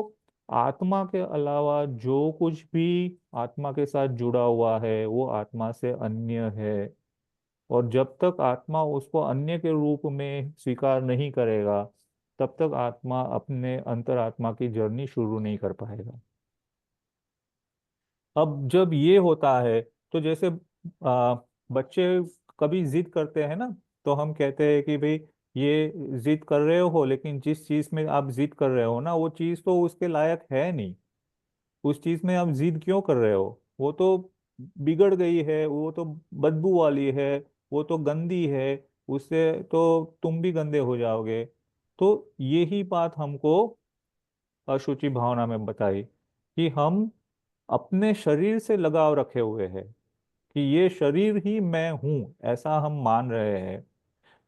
आत्मा के अलावा जो कुछ भी आत्मा के साथ जुड़ा हुआ है वो आत्मा से अन्य है। और जब तक आत्मा उसको अन्य के रूप में स्वीकार नहीं करेगा, तब तक आत्मा अपने अंतरात्मा की जर्नी शुरू नहीं कर पाएगा। अब जब ये होता है, तो जैसे बच्चे कभी जिद करते हैं ना, तो हम कहते हैं कि भाई ये जिद कर रहे हो, लेकिन जिस चीज में आप जिद कर रहे हो ना, वो चीज तो उसके लायक है नहीं। उस चीज में आप जिद क्यों कर रहे हो? वो तो बिगड़ गई है, वो तो बदबू वाली है, वो तो गंदी है, उससे तो तुम भी गंदे हो जाओगे। तो यही बात हमको अशुचि भावना में बताई कि हम अपने शरीर से लगाव रखे हुए हैं, कि ये शरीर ही मैं हूं, ऐसा हम मान रहे हैं।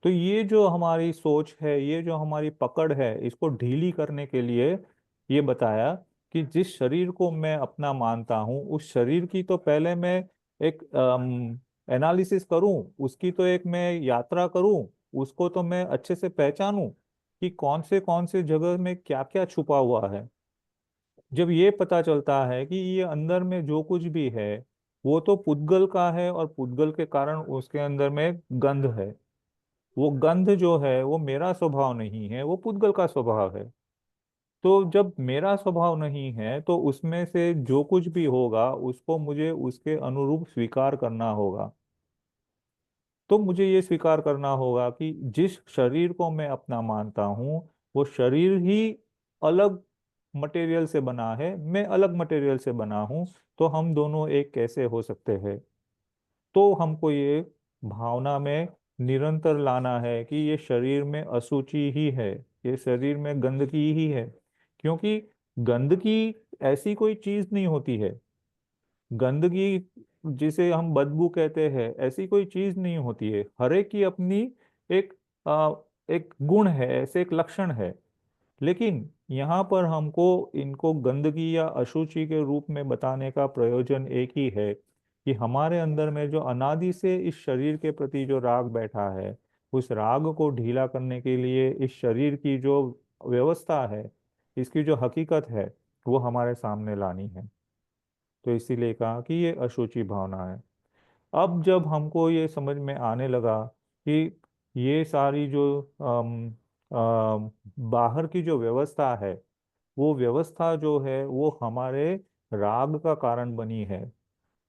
तो ये जो हमारी सोच है, ये जो हमारी पकड़ है, इसको ढीली करने के लिए ये बताया कि जिस शरीर को मैं अपना मानता हूँ, उस शरीर की तो पहले मैं एक एनालिसिस करूं, उसकी तो एक मैं यात्रा करूं, उसको तो मैं अच्छे से पहचानूं कि कौन से जगह में क्या क्या छुपा हुआ है। जब ये पता चलता है कि ये अंदर में जो कुछ भी है वो तो पुद्गल का है, और पुद्गल के कारण उसके अंदर में गंध है, वो गंध जो है वो मेरा स्वभाव नहीं है, वो पुद्गल का स्वभाव है। तो जब मेरा स्वभाव नहीं है, तो उसमें से जो कुछ भी होगा उसको मुझे उसके अनुरूप स्वीकार करना होगा। तो मुझे ये स्वीकार करना होगा कि जिस शरीर को मैं अपना मानता हूँ, वो शरीर ही अलग मटेरियल से बना है, मैं अलग मटेरियल से बना हूँ। तो हम दोनों एक कैसे हो सकते हैं? तो हमको ये भावना में निरंतर लाना है कि ये शरीर में अशुचि ही है, ये शरीर में गंदगी ही है। क्योंकि गंदगी ऐसी कोई चीज नहीं होती है, गंदगी जिसे हम बदबू कहते हैं, ऐसी कोई चीज नहीं होती है। हर एक की अपनी एक आ, एक गुण है, ऐसे एक लक्षण है। लेकिन यहाँ पर हमको इनको गंदगी या अशुचि के रूप में बताने का प्रयोजन एक ही है कि हमारे अंदर में जो अनादि से इस शरीर के प्रति जो राग बैठा है, उस राग को ढीला करने के लिए इस शरीर की जो व्यवस्था है, इसकी जो हकीकत है, वो हमारे सामने लानी है। तो इसीलिए कहा कि ये अशुचि भावना है। अब जब हमको ये समझ में आने लगा कि ये सारी जो बाहर की जो व्यवस्था है, वो व्यवस्था जो है वो हमारे राग का कारण बनी है,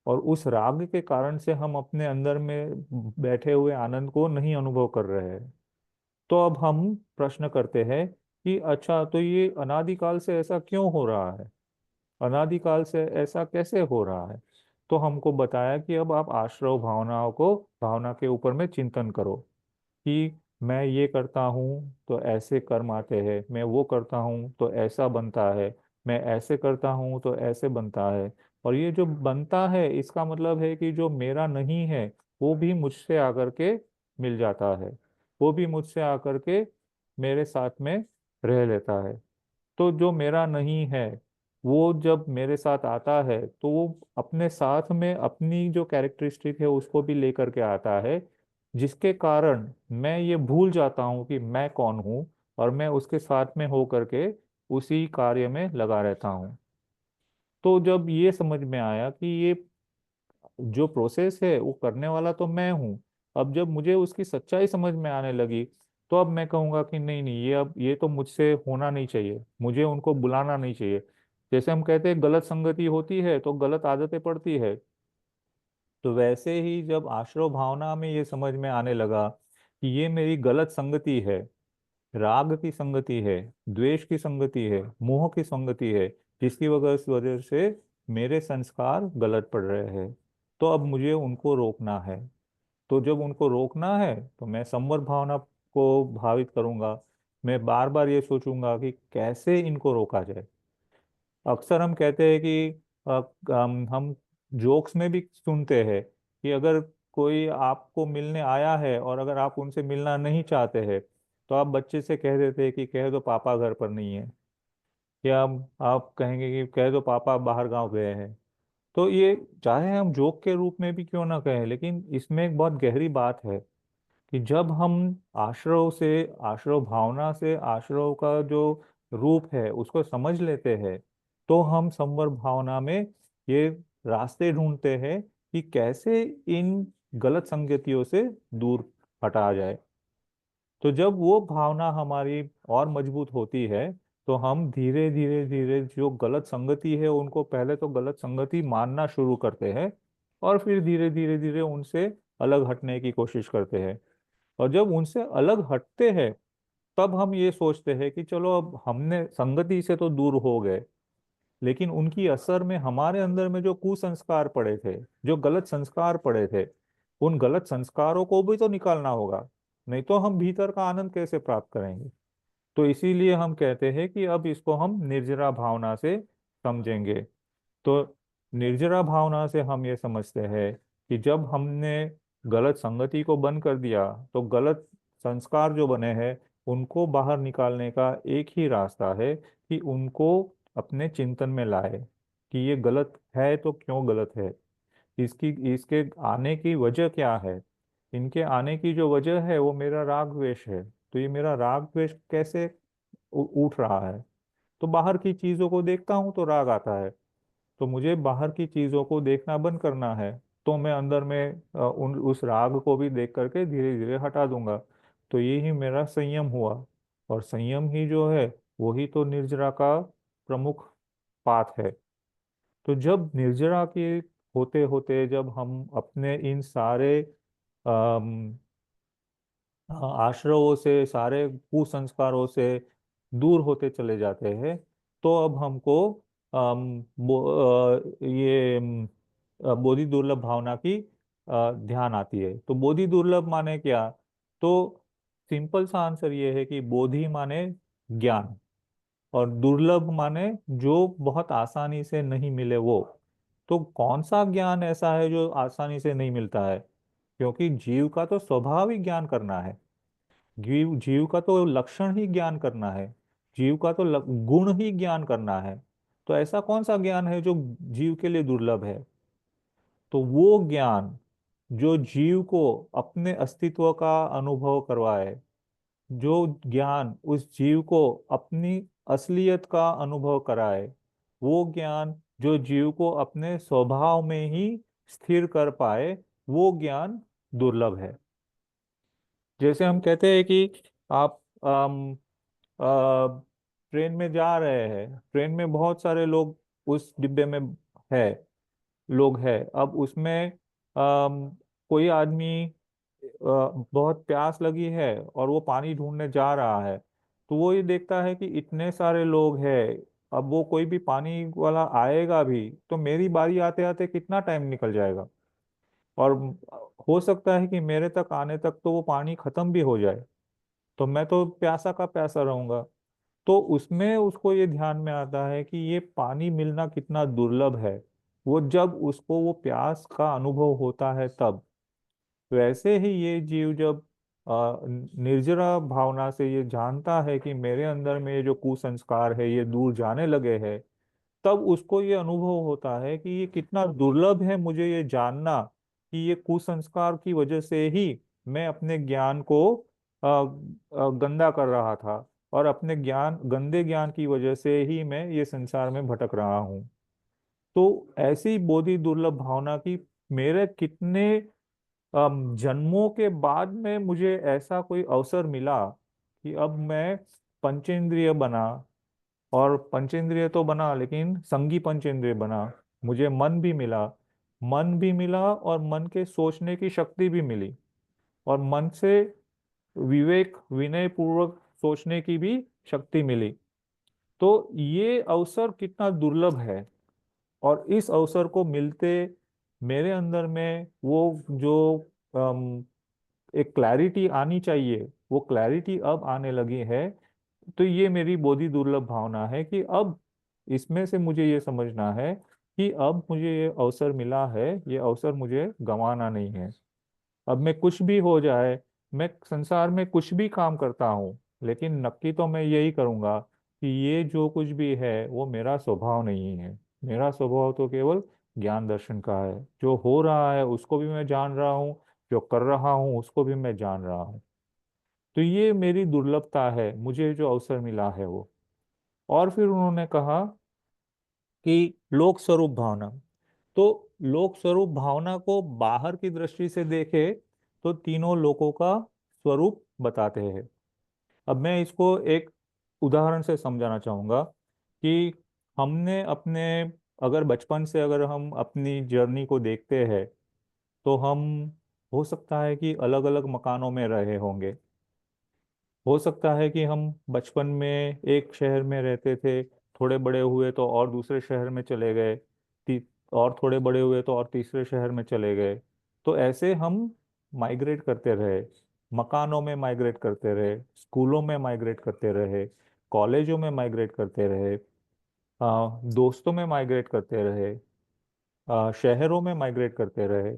और उस राग के कारण से हम अपने अंदर में बैठे हुए आनंद को नहीं अनुभव कर रहे हैं। तो अब हम प्रश्न करते हैं कि अच्छा, तो ये अनादिकाल से ऐसा क्यों हो रहा है? अनादिकाल से ऐसा कैसे हो रहा है? तो हमको बताया कि अब आप आश्रव भावनाओं को, भावना के ऊपर में चिंतन करो कि मैं ये करता हूँ तो ऐसे कर्म आते हैं, मैं वो करता हूँ तो ऐसा बनता है, मैं ऐसे करता हूँ तो ऐसे बनता है। और ये जो बनता है, इसका मतलब है कि जो मेरा नहीं है वो भी मुझसे आकर के मिल जाता है, वो भी मुझसे आकर के मेरे साथ में रह लेता है। तो जो मेरा नहीं है वो जब मेरे साथ आता है, तो वो अपने साथ में अपनी जो कैरेक्टरिस्टिक है उसको भी लेकर के आता है, जिसके कारण मैं ये भूल जाता हूँ कि मैं कौन हूँ, और मैं उसके साथ में होकर के उसी कार्य में लगा रहता हूँ। तो जब ये समझ में आया कि ये जो प्रोसेस है वो करने वाला तो मैं हूँ, अब जब मुझे उसकी सच्चाई समझ में आने लगी, तो अब मैं कहूँगा कि नहीं नहीं, ये अब ये तो मुझसे होना नहीं चाहिए, मुझे उनको बुलाना नहीं चाहिए। जैसे हम कहते हैं गलत संगति होती है तो गलत आदतें पड़ती है, तो वैसे ही जब आश्रव भावना में ये समझ में आने लगा कि ये मेरी गलत संगति है, राग की संगति है, द्वेष की संगति है, मोह की संगति है, जिसकी वजह से मेरे संस्कार गलत पड़ रहे हैं, तो अब मुझे उनको रोकना है। तो जब उनको रोकना है, तो मैं संवर भावना को भावित करूंगा। मैं बार बार ये सोचूंगा कि कैसे इनको रोका जाए। अक्सर हम कहते हैं कि हम जोक्स में भी सुनते हैं कि अगर कोई आपको मिलने आया है और अगर आप उनसे मिलना नहीं चाहते हैं, तो आप बच्चे से कह देते हैं कि कह दो पापा घर पर नहीं है, या आप कहेंगे कि कह दो पापा बाहर गांव गए हैं। तो ये चाहे हम जोक के रूप में भी क्यों ना कहें, लेकिन इसमें एक बहुत गहरी बात है कि जब हम आश्रव भावना से आश्रव का जो रूप है उसको समझ लेते हैं, तो हम संवर भावना में ये रास्ते ढूंढते हैं कि कैसे इन गलत संगतियों से दूर हटा जाए। तो जब वो भावना हमारी और मजबूत होती है, तो हम धीरे धीरे धीरे जो गलत संगति है उनको पहले तो गलत संगति मानना शुरू करते हैं, और फिर धीरे धीरे धीरे उनसे अलग हटने की कोशिश करते हैं। और जब उनसे अलग हटते हैं, तब हम ये सोचते हैं कि चलो अब हमने संगति से तो दूर हो गए, लेकिन उनकी असर में हमारे अंदर में जो कुसंस्कार पड़े थे, जो गलत संस्कार पड़े थे, उन गलत संस्कारों को भी तो निकालना होगा, नहीं तो हम भीतर का आनंद कैसे प्राप्त करेंगे। तो इसीलिए हम कहते हैं कि अब इसको हम निर्जरा भावना से समझेंगे। तो निर्जरा भावना से हम ये समझते हैं कि जब हमने गलत संगति को बंद कर दिया, तो गलत संस्कार जो बने हैं उनको बाहर निकालने का एक ही रास्ता है कि उनको अपने चिंतन में लाए कि ये गलत है तो क्यों गलत है, इसकी इसके आने की वजह क्या है। इनके आने की जो वजह है वो मेरा राग द्वेष है। तो ये मेरा राग द्वेष कैसे उठ रहा है, तो बाहर की चीजों को देखता हूँ तो राग आता है। तो मुझे बाहर की चीजों को देखना बंद करना है, तो मैं अंदर में उस राग को भी देख करके धीरे धीरे हटा दूंगा। तो ये ही मेरा संयम हुआ, और संयम ही जो है वही तो निर्जरा का प्रमुख पाठ है। तो जब निर्जरा के होते होते जब हम अपने इन सारे अम, आश्रवों से, सारे कुसंस्कारों से दूर होते चले जाते हैं, तो अब हमको ये बोधि दुर्लभ भावना की ध्यान आती है। तो बोधि दुर्लभ माने क्या? तो सिंपल सा आंसर ये है कि बोधि माने ज्ञान, और दुर्लभ माने जो बहुत आसानी से नहीं मिले वो। तो कौन सा ज्ञान ऐसा है जो आसानी से नहीं मिलता है? क्योंकि जीव का तो स्वभाव ही ज्ञान करना है। जीव जीव का तो लक्षण ही ज्ञान करना है। जीव का तो गुण ही ज्ञान करना है। तो ऐसा कौन सा ज्ञान है जो जीव के लिए दुर्लभ है? तो वो ज्ञान जो जीव को अपने अस्तित्व का अनुभव करवाए, जो ज्ञान उस जीव को अपनी असलियत का अनुभव कराए, वो ज्ञान जो जीव को अपने स्वभाव में ही स्थिर कर पाए, वो ज्ञान दुर्लभ है। जैसे हम कहते हैं कि आप ट्रेन में जा रहे हैं, ट्रेन में बहुत सारे लोग उस डिब्बे में है, लोग है। अब उसमें कोई आदमी बहुत प्यास लगी है और वो पानी ढूंढने जा रहा है, तो वो ये देखता है कि इतने सारे लोग हैं, अब वो कोई भी पानी वाला आएगा भी तो मेरी बारी आते आते कितना टाइम निकल जाएगा, और हो सकता है कि मेरे तक आने तक तो वो पानी खत्म भी हो जाए, तो मैं तो प्यासा का प्यासा रहूंगा। तो उसमें उसको ये ध्यान में आता है कि ये पानी मिलना कितना दुर्लभ है। वो जब उसको वो प्यास का अनुभव होता है तब। वैसे ही ये जीव जब निर्जरा भावना से ये जानता है कि मेरे अंदर में ये जो कुसंस्कार है ये दूर जाने लगे हैं, तब उसको ये अनुभव होता है कि ये कितना दुर्लभ है मुझे ये जानना कि ये कुसंस्कार की वजह से ही मैं अपने ज्ञान को गंदा कर रहा था, और अपने गंदे ज्ञान की वजह से ही मैं ये संसार में भटक रहा हूँ। तो ऐसी बोधि दुर्लभ भावना की मेरे कितने जन्मों के बाद में मुझे ऐसा कोई अवसर मिला कि अब मैं पंचेंद्रिय बना, और पंचेंद्रिय तो बना लेकिन संगी पंचेंद्रिय बना। मुझे मन भी मिला, मन भी मिला और मन के सोचने की शक्ति भी मिली, और मन से विवेक विनय पूर्वक सोचने की भी शक्ति मिली। तो ये अवसर कितना दुर्लभ है, और इस अवसर को मिलते मेरे अंदर में वो जो अम, एक क्लैरिटी आनी चाहिए, वो क्लैरिटी अब आने लगी है। तो ये मेरी बोधि दुर्लभ भावना है कि अब इसमें से मुझे ये समझना है कि अब मुझे ये अवसर मिला है, ये अवसर मुझे गंवाना नहीं है। अब मैं कुछ भी हो जाए, मैं संसार में कुछ भी काम करता हूँ, लेकिन नक्की तो मैं यही करूँगा कि ये जो कुछ भी है वो मेरा स्वभाव नहीं है। मेरा स्वभाव तो केवल ज्ञान दर्शन का है। जो हो रहा है उसको भी मैं जान रहा हूँ, जो कर रहा हूँ उसको भी मैं जान रहा हूँ। तो ये मेरी दुर्लभता है, मुझे जो अवसर मिला है वो। और फिर उन्होंने कहा कि लोक स्वरूप भावना। तो लोक स्वरूप भावना को बाहर की दृष्टि से देखे तो तीनों लोकों का स्वरूप बताते हैं। अब मैं इसको एक उदाहरण से समझाना चाहूंगा कि हमने अपने, अगर बचपन से अगर हम अपनी जर्नी को देखते हैं तो हम, हो सकता है कि अलग अलग मकानों में रहे होंगे। हो सकता है कि हम बचपन में एक शहर में रहते थे, थोड़े बड़े हुए तो और दूसरे शहर में चले गए, और थोड़े बड़े हुए तो और तीसरे शहर में चले गए। तो ऐसे हम माइग्रेट करते रहे, मकानों में माइग्रेट करते रहे, स्कूलों में माइग्रेट करते रहे, कॉलेजों में माइग्रेट करते रहे, दोस्तों में माइग्रेट करते रहे, शहरों में माइग्रेट करते रहे,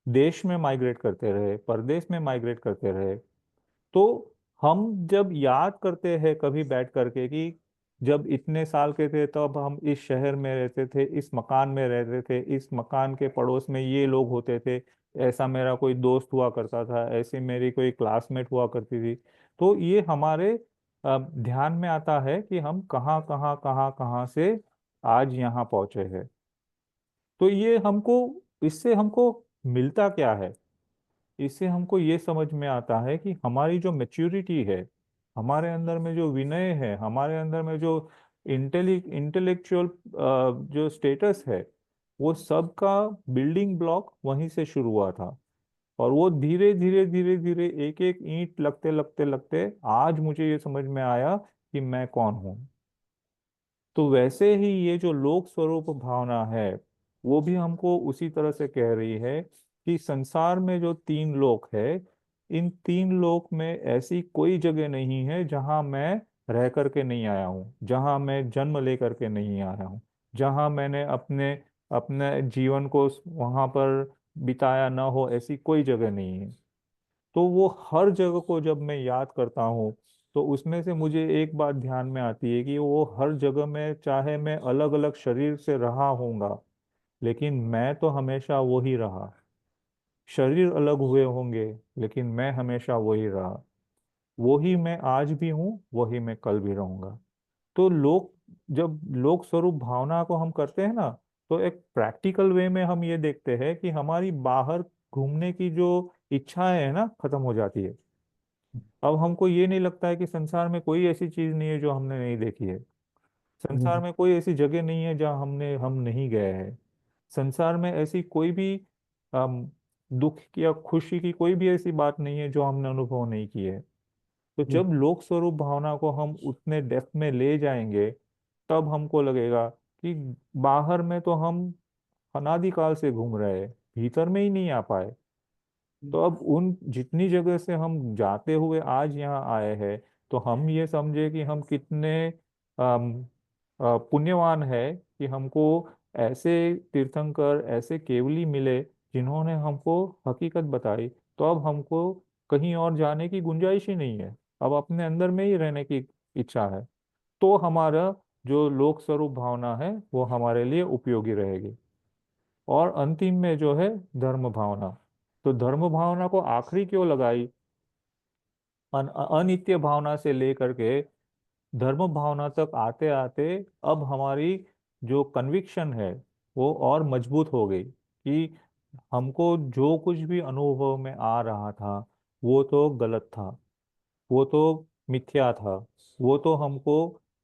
देश में माइग्रेट करते रहे, परदेश में माइग्रेट करते रहे। तो हम जब याद करते हैं कभी बैठ करके कि जब इतने साल के थे तब हम इस शहर में रहते थे, इस मकान में रहते थे, इस मकान के पड़ोस में ये लोग होते थे, ऐसा मेरा कोई दोस्त हुआ करता था, ऐसी मेरी कोई क्लासमेट हुआ करती थी। तो ये हमारे ध्यान में आता है कि हम कहाँ कहाँ कहाँ कहाँ से आज यहाँ पहुंचे हैं। तो ये हमको, इससे हमको मिलता क्या है? इससे हमको ये समझ में आता है कि हमारी जो मैच्योरिटी है, हमारे अंदर में जो विनय है, हमारे अंदर में जो इंटेलेक्चुअल जो स्टेटस है, वो सब का बिल्डिंग ब्लॉक वहीं से शुरू हुआ था। और वो धीरे धीरे धीरे धीरे एक एक ईंट लगते लगते लगते आज मुझे ये समझ में आया कि मैं कौन हूँ। तो वैसे ही ये जो लोक स्वरूप भावना है, वो भी हमको उसी तरह से कह रही है कि संसार में जो तीन लोक है, इन तीन लोक में ऐसी कोई जगह नहीं है जहां मैं रह करके नहीं आया हूँ, जहां मैं जन्म लेकर के नहीं आया हूँ, जहां मैंने अपने अपने जीवन को वहां पर बिताया ना हो, ऐसी कोई जगह नहीं है। तो वो हर जगह को जब मैं याद करता हूँ तो उसमें से मुझे एक बात ध्यान में आती है कि वो हर जगह में, चाहे मैं अलग अलग शरीर से रहा होऊंगा, लेकिन मैं तो हमेशा वही रहा। शरीर अलग हुए होंगे लेकिन मैं हमेशा वही रहा। वही मैं आज भी हूँ, वही मैं कल भी रहूंगा। तो लोक, जब लोक स्वरूप भावना को हम करते हैं ना, तो एक प्रैक्टिकल वे में हम ये देखते हैं कि हमारी बाहर घूमने की जो इच्छाएं है ना, खत्म हो जाती है। अब हमको ये नहीं लगता है कि संसार में कोई ऐसी चीज नहीं है जो हमने नहीं देखी है। संसार में कोई ऐसी जगह नहीं है जहाँ हम नहीं गए हैं। संसार में ऐसी कोई भी अम, दुख या खुशी की कोई भी ऐसी बात नहीं है जो हमने अनुभव नहीं की है। तो जब लोक स्वरूप भावना को हम उतने डेप्थ में ले जाएंगे, तब हमको लगेगा कि बाहर में तो हम अनादिकाल से घूम रहे हैं, भीतर में ही नहीं आ पाए। तो अब उन जितनी जगह से हम जाते हुए आज यहाँ आए हैं, तो हम ये समझे कि हम कितने पुण्यवान है कि हमको ऐसे तीर्थंकर, ऐसे केवली मिले जिन्होंने हमको हकीकत बताई। तो अब हमको कहीं और जाने की गुंजाइश ही नहीं है, अब अपने अंदर में ही रहने की इच्छा है। तो हमारा जो लोक स्वरूप भावना है वो हमारे लिए उपयोगी रहेगी। और अंतिम में जो है धर्म भावना। तो धर्म भावना को आखिरी क्यों लगाई? अनित्य भावना से लेकर के धर्म भावना तक आते आते अब हमारी जो कन्विक्शन है वो और मजबूत हो गई कि हमको जो कुछ भी अनुभव में आ रहा था वो तो गलत था, वो तो मिथ्या था, वो तो हमको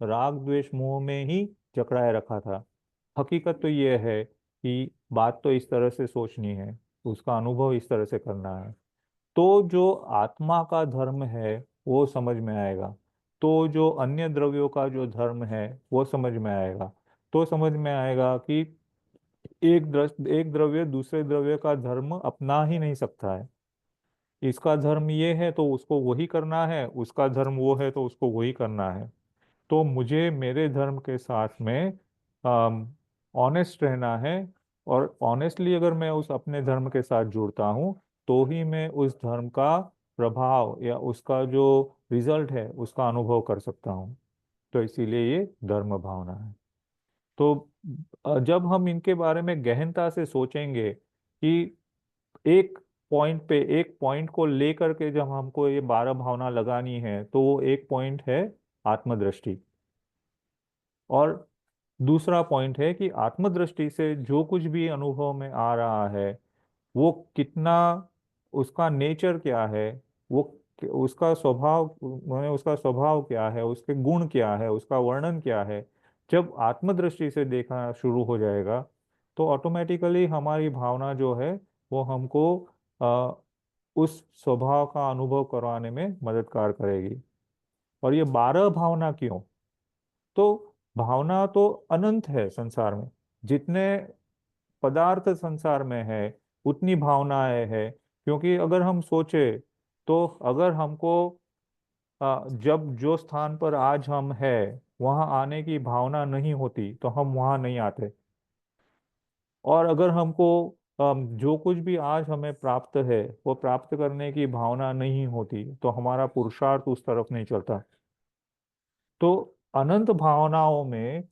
राग द्वेष मोह में ही जकड़ाए रखा था। हकीकत तो ये है कि बात तो इस तरह से सोचनी है, उसका अनुभव इस तरह से करना है। तो जो आत्मा का धर्म है वो समझ में आएगा। तो जो अन्य द्रव्यों का जो धर्म है वो समझ में आएगा। तो समझ में आएगा कि एक द्रव्य दूसरे द्रव्य का धर्म अपना ही नहीं सकता है। इसका धर्म ये है तो उसको वही करना है, उसका धर्म वो है तो उसको वही करना है। तो मुझे मेरे धर्म के साथ में ऑनेस्ट रहना है। और ऑनेस्टली अगर मैं उस अपने धर्म के साथ जुड़ता हूँ तो ही मैं उस धर्म का प्रभाव या उसका जो रिजल्ट है उसका अनुभव कर सकता हूँ। तो इसीलिए ये धर्म भावना है। तो जब हम इनके बारे में गहनता से सोचेंगे कि एक पॉइंट को लेकर के जब हमको ये 12 भावना लगानी है, तो वो एक पॉइंट है आत्मदृष्टि, और दूसरा पॉइंट है कि आत्मदृष्टि से जो कुछ भी अनुभव में आ रहा है वो कितना, उसका नेचर क्या है, वो उसका स्वभाव क्या है, उसके गुण क्या है, उसका वर्णन क्या है। जब आत्मदृष्टि से देखना शुरू हो जाएगा तो ऑटोमेटिकली हमारी भावना जो है वो हमको आ, उस स्वभाव का अनुभव करवाने में मददगार करेगी। और ये 12 भावना क्यों? तो भावना तो अनंत है संसार में, जितने पदार्थ संसार में है उतनी भावनाएं है। क्योंकि अगर हम सोचे तो अगर हमको जब जो स्थान पर आज हम है वहां आने की भावना नहीं होती तो हम वहां नहीं आते। और अगर हमको जो कुछ भी आज हमें प्राप्त है वो प्राप्त करने की भावना नहीं होती तो हमारा पुरुषार्थ उस तरफ नहीं चलता। तो अनंत भावनाओं में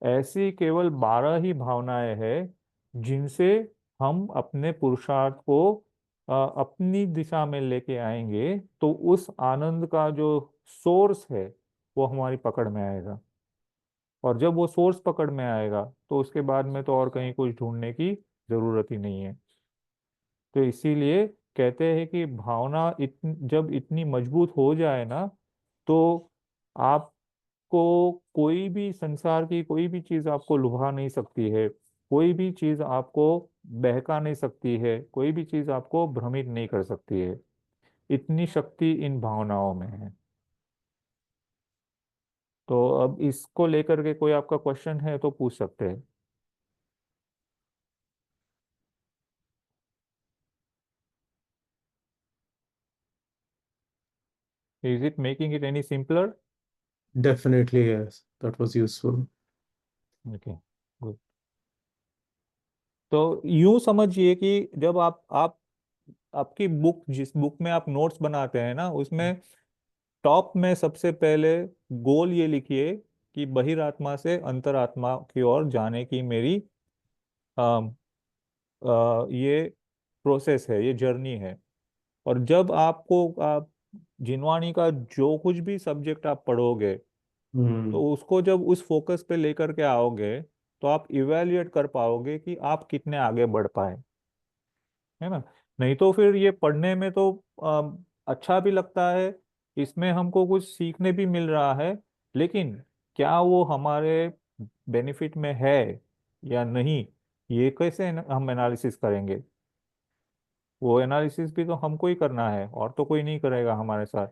ऐसी केवल 12 ही भावनाएं हैं जिनसे हम अपने पुरुषार्थ को अपनी दिशा में लेके आएंगे तो उस आनंद का जो सोर्स है वो हमारी पकड़ में आएगा। और जब वो सोर्स पकड़ में आएगा तो उसके बाद में तो और कहीं कुछ ढूंढने की जरूरत ही नहीं है। तो इसीलिए कहते हैं कि भावना जब इतनी मजबूत हो जाए ना, तो आपको कोई भी संसार की कोई भी चीज आपको लुभा नहीं सकती है, कोई भी चीज आपको बहका नहीं सकती है, कोई भी चीज आपको भ्रमित नहीं कर सकती है। इतनी शक्ति इन भावनाओं में है। तो अब इसको लेकर के कोई आपका क्वेश्चन है तो पूछ सकते हैं। Is it making it any simpler? Definitely, yes. That was useful. Okay, good. तो यूं समझिए कि जब आप आपकी बुक, जिस बुक में आप नोट्स बनाते हैं ना, उसमें टॉप में सबसे पहले गोल ये लिखिए कि बहिरात्मा से अंतरात्मा की ओर जाने की मेरी ये प्रोसेस है, ये जर्नी है। और जब आपको आप जिनवानी का जो कुछ भी सब्जेक्ट आप पढ़ोगे Hmm. तो उसको जब उस फोकस पे लेकर के आओगे तो आप इवेल्युएट कर पाओगे कि आप कितने आगे बढ़ पाए, है ना। नहीं तो फिर ये पढ़ने में तो अच्छा भी लगता है, इसमें हमको कुछ सीखने भी मिल रहा है, लेकिन क्या वो हमारे बेनिफिट में है या नहीं, ये कैसे हम एनालिसिस करेंगे? वो एनालिसिस भी तो हमको ही करना है, और तो कोई नहीं करेगा हमारे साथ।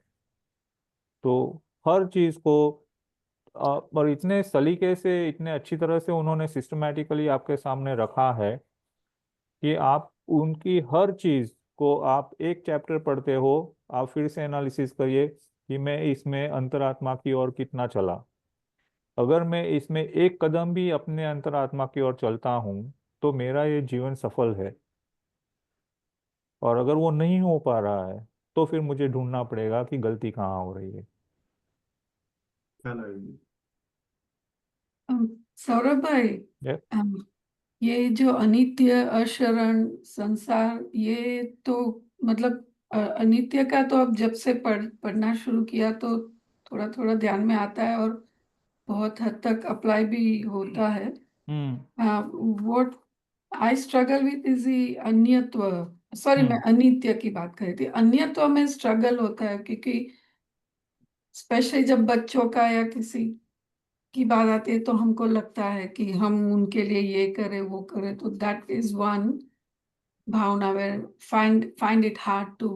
तो हर चीज को और इतने सलीके से, इतने अच्छी तरह से उन्होंने सिस्टमैटिकली आपके सामने रखा है कि आप उनकी हर चीज को, आप एक चैप्टर पढ़ते हो, आप फिर से एनालिसिस करिए कि मैं इसमें अंतरात्मा की ओर कितना चला। अगर मैं इसमें एक कदम भी अपने अंतरात्मा की ओर चलता हूँ तो मेरा ये जीवन सफल है। और अगर वो नहीं हो पा रहा है तो फिर मुझे ढूंढना पड़ेगा कि गलती कहाँ हो रही है। Hello. सौरभ भाई, ये ये जो अनित्य अशरण संसार, ये तो मतलब अनित्य का तो अब जब से पढ़ना शुरू किया तो थोड़ा थोड़ा ध्यान में आता है और बहुत हद तक अप्लाई भी होता है। Hmm what I struggle with is अन्यत्व। सॉरी, मैं हम्म अनित्य की बात कर रही थी। अन्यत्व में स्ट्रगल होता है क्योंकि स्पेशली जब बच्चों का या किसी की बात आती है तो हमको लगता है कि हम उनके लिए ये करें वो करें, तो दैट इज वन भावना where find it hard to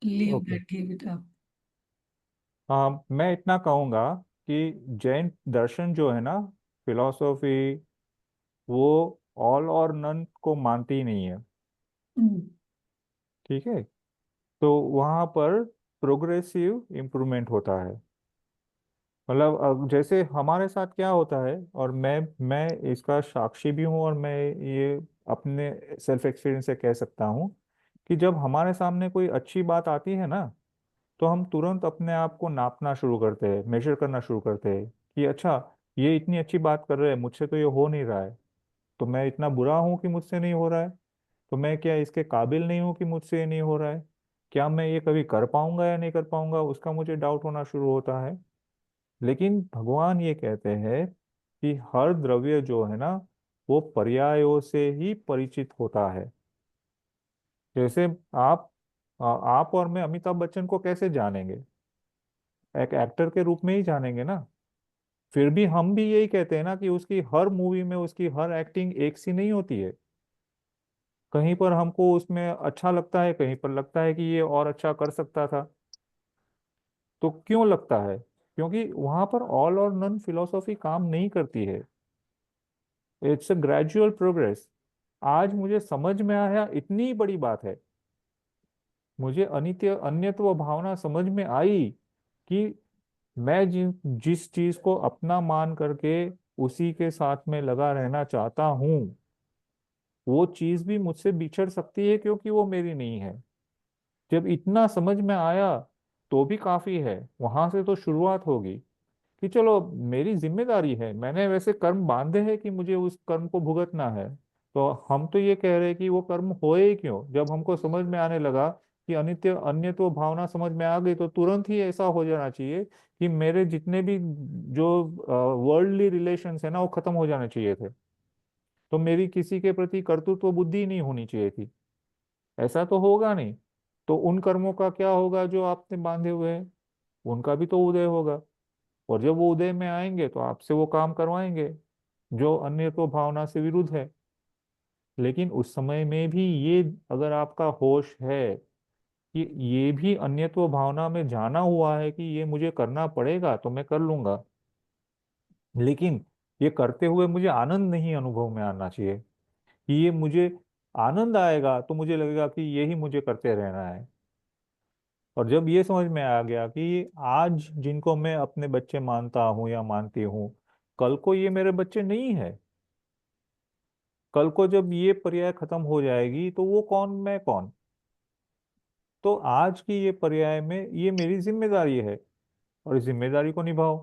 leave okay. that, give it up. मैं इतना कहूँगा कि जैन दर्शन जो है ना, फिलॉसफी, वो ऑल और नन को मानती ही नहीं है। हम्म, ठीक है। तो वहाँ पर प्रोग्रेसिव इम्प्रूवमेंट होता है। मतलब जैसे हमारे साथ क्या होता है, और मैं इसका साक्षी भी हूँ, और मैं ये अपने सेल्फ एक्सपीरियंस से कह सकता हूँ कि जब हमारे सामने कोई अच्छी बात आती है ना, तो हम तुरंत अपने आप को नापना शुरू करते हैं, मेजर करना शुरू करते हैं कि अच्छा, ये इतनी अच्छी बात कर रहे हैं, मुझसे तो ये हो नहीं रहा है, तो मैं इतना बुरा हूँ कि मुझसे नहीं हो रहा है? तो मैं क्या इसके काबिल नहीं हूँ कि मुझसे ये नहीं हो रहा है? क्या मैं ये कभी कर पाऊंगा या नहीं कर पाऊंगा, उसका मुझे डाउट होना शुरू होता है। लेकिन भगवान ये कहते हैं कि हर द्रव्य जो है ना, वो पर्यायों से ही परिचित होता है। जैसे आप आप और मैं अमिताभ बच्चन को कैसे जानेंगे? एक एक्टर के रूप में ही जानेंगे ना। फिर भी हम भी यही कहते हैं ना कि उसकी हर मूवी में उसकी हर एक्टिंग एक सी नहीं होती है। कहीं पर हमको उसमें अच्छा लगता है, कहीं पर लगता है कि ये और अच्छा कर सकता था। तो क्यों लगता है? क्योंकि वहां पर ऑल और नन फिलोसॉफी काम नहीं करती है। It's a gradual progress. आज मुझे समझ में आया, इतनी बड़ी बात है। मुझे अनित्य अन्यत्व भावना समझ में आई कि मैं जिस चीज को अपना मान करके उसी के साथ में लगा रहना चाहता हूँ, वो चीज भी मुझसे बिछड़ सकती है क्योंकि वो मेरी नहीं है। जब इतना समझ में आया तो भी काफी है, वहां से तो शुरुआत होगी कि चलो मेरी जिम्मेदारी है, मैंने वैसे कर्म बांधे हैं कि मुझे उस कर्म को भुगतना है। तो हम तो ये कह रहे हैं कि वो कर्म होए ही क्यों? जब हमको समझ में आने लगा कि अनित्य अन्यत्व भावना समझ में आ गई, तो तुरंत ही ऐसा हो जाना चाहिए कि मेरे जितने भी जो वर्ल्डली रिलेशंस है ना, वो खत्म हो जाने चाहिए थे। तो मेरी किसी के प्रति कर्तृत्व बुद्धि नहीं होनी चाहिए थी। ऐसा तो होगा नहीं। तो उन कर्मों का क्या होगा जो आपने बांधे हुए हैं? उनका भी तो उदय होगा। और जब वो उदय में आएंगे तो आपसे वो काम करवाएंगे जो अन्य तो भावना से विरुद्ध है। लेकिन उस समय में भी ये अगर आपका होश है कि ये भी अन्यत्व भावना में जाना हुआ है कि ये मुझे करना पड़ेगा, तो मैं कर लूंगा। लेकिन ये करते हुए मुझे आनंद नहीं अनुभव में आना चाहिए कि ये मुझे आनंद आएगा तो मुझे लगेगा कि यही मुझे करते रहना है। और जब ये समझ में आ गया कि आज जिनको मैं अपने बच्चे मानता हूँ या मानती हूँ, कल को ये मेरे बच्चे नहीं है। कल को जब ये पर्याय खत्म हो जाएगी तो वो कौन मैं कौन? तो आज की ये पर्याय में ये मेरी जिम्मेदारी है, और इस जिम्मेदारी को निभाओ।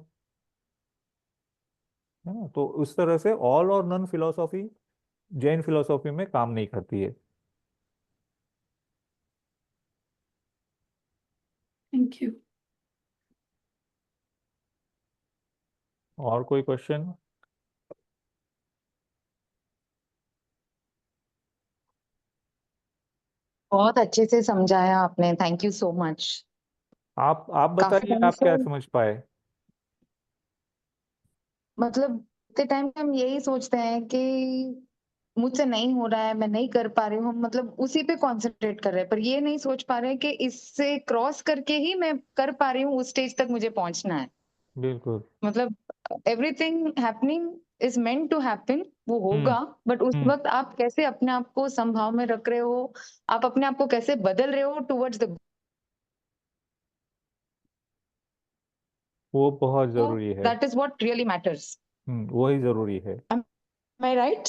है ना? तो उस तरह से ऑल और नन फिलोसॉफी जैन फिलोसॉफी में काम नहीं करती है। Thank you. और कोई क्वेश्चन? बहुत अच्छे से समझाया आपने, थैंक यू सो मच। आप काफी बताइए, टाइम आप से क्या समझ पाए? मतलब इतने टाइम पे हम यही सोचते हैं कि मुझसे नहीं हो रहा है, मैं नहीं कर पा रही हूँ, हम मतलब उसी पे कंसंट्रेट कर रहे हैं, पर ये नहीं सोच पा रहे हैं कि इससे क्रॉस करके ही मैं कर पा रही हूँ, उस स्टेज तक मुझे पहुंचना है। बिल्कुल। मतलब everything happening is meant to happen, वो हम्म। होगा, बट उस हम्म। वक्त आप कैसे अपने आप को संभाव में रख रहे हो, आप अपने आप को कैसे बदल रहे हो टुवर्ड्स द वो बहुत गोल, जरूरी है। That is what really matters. वही जरूरी है। एम आई राइट?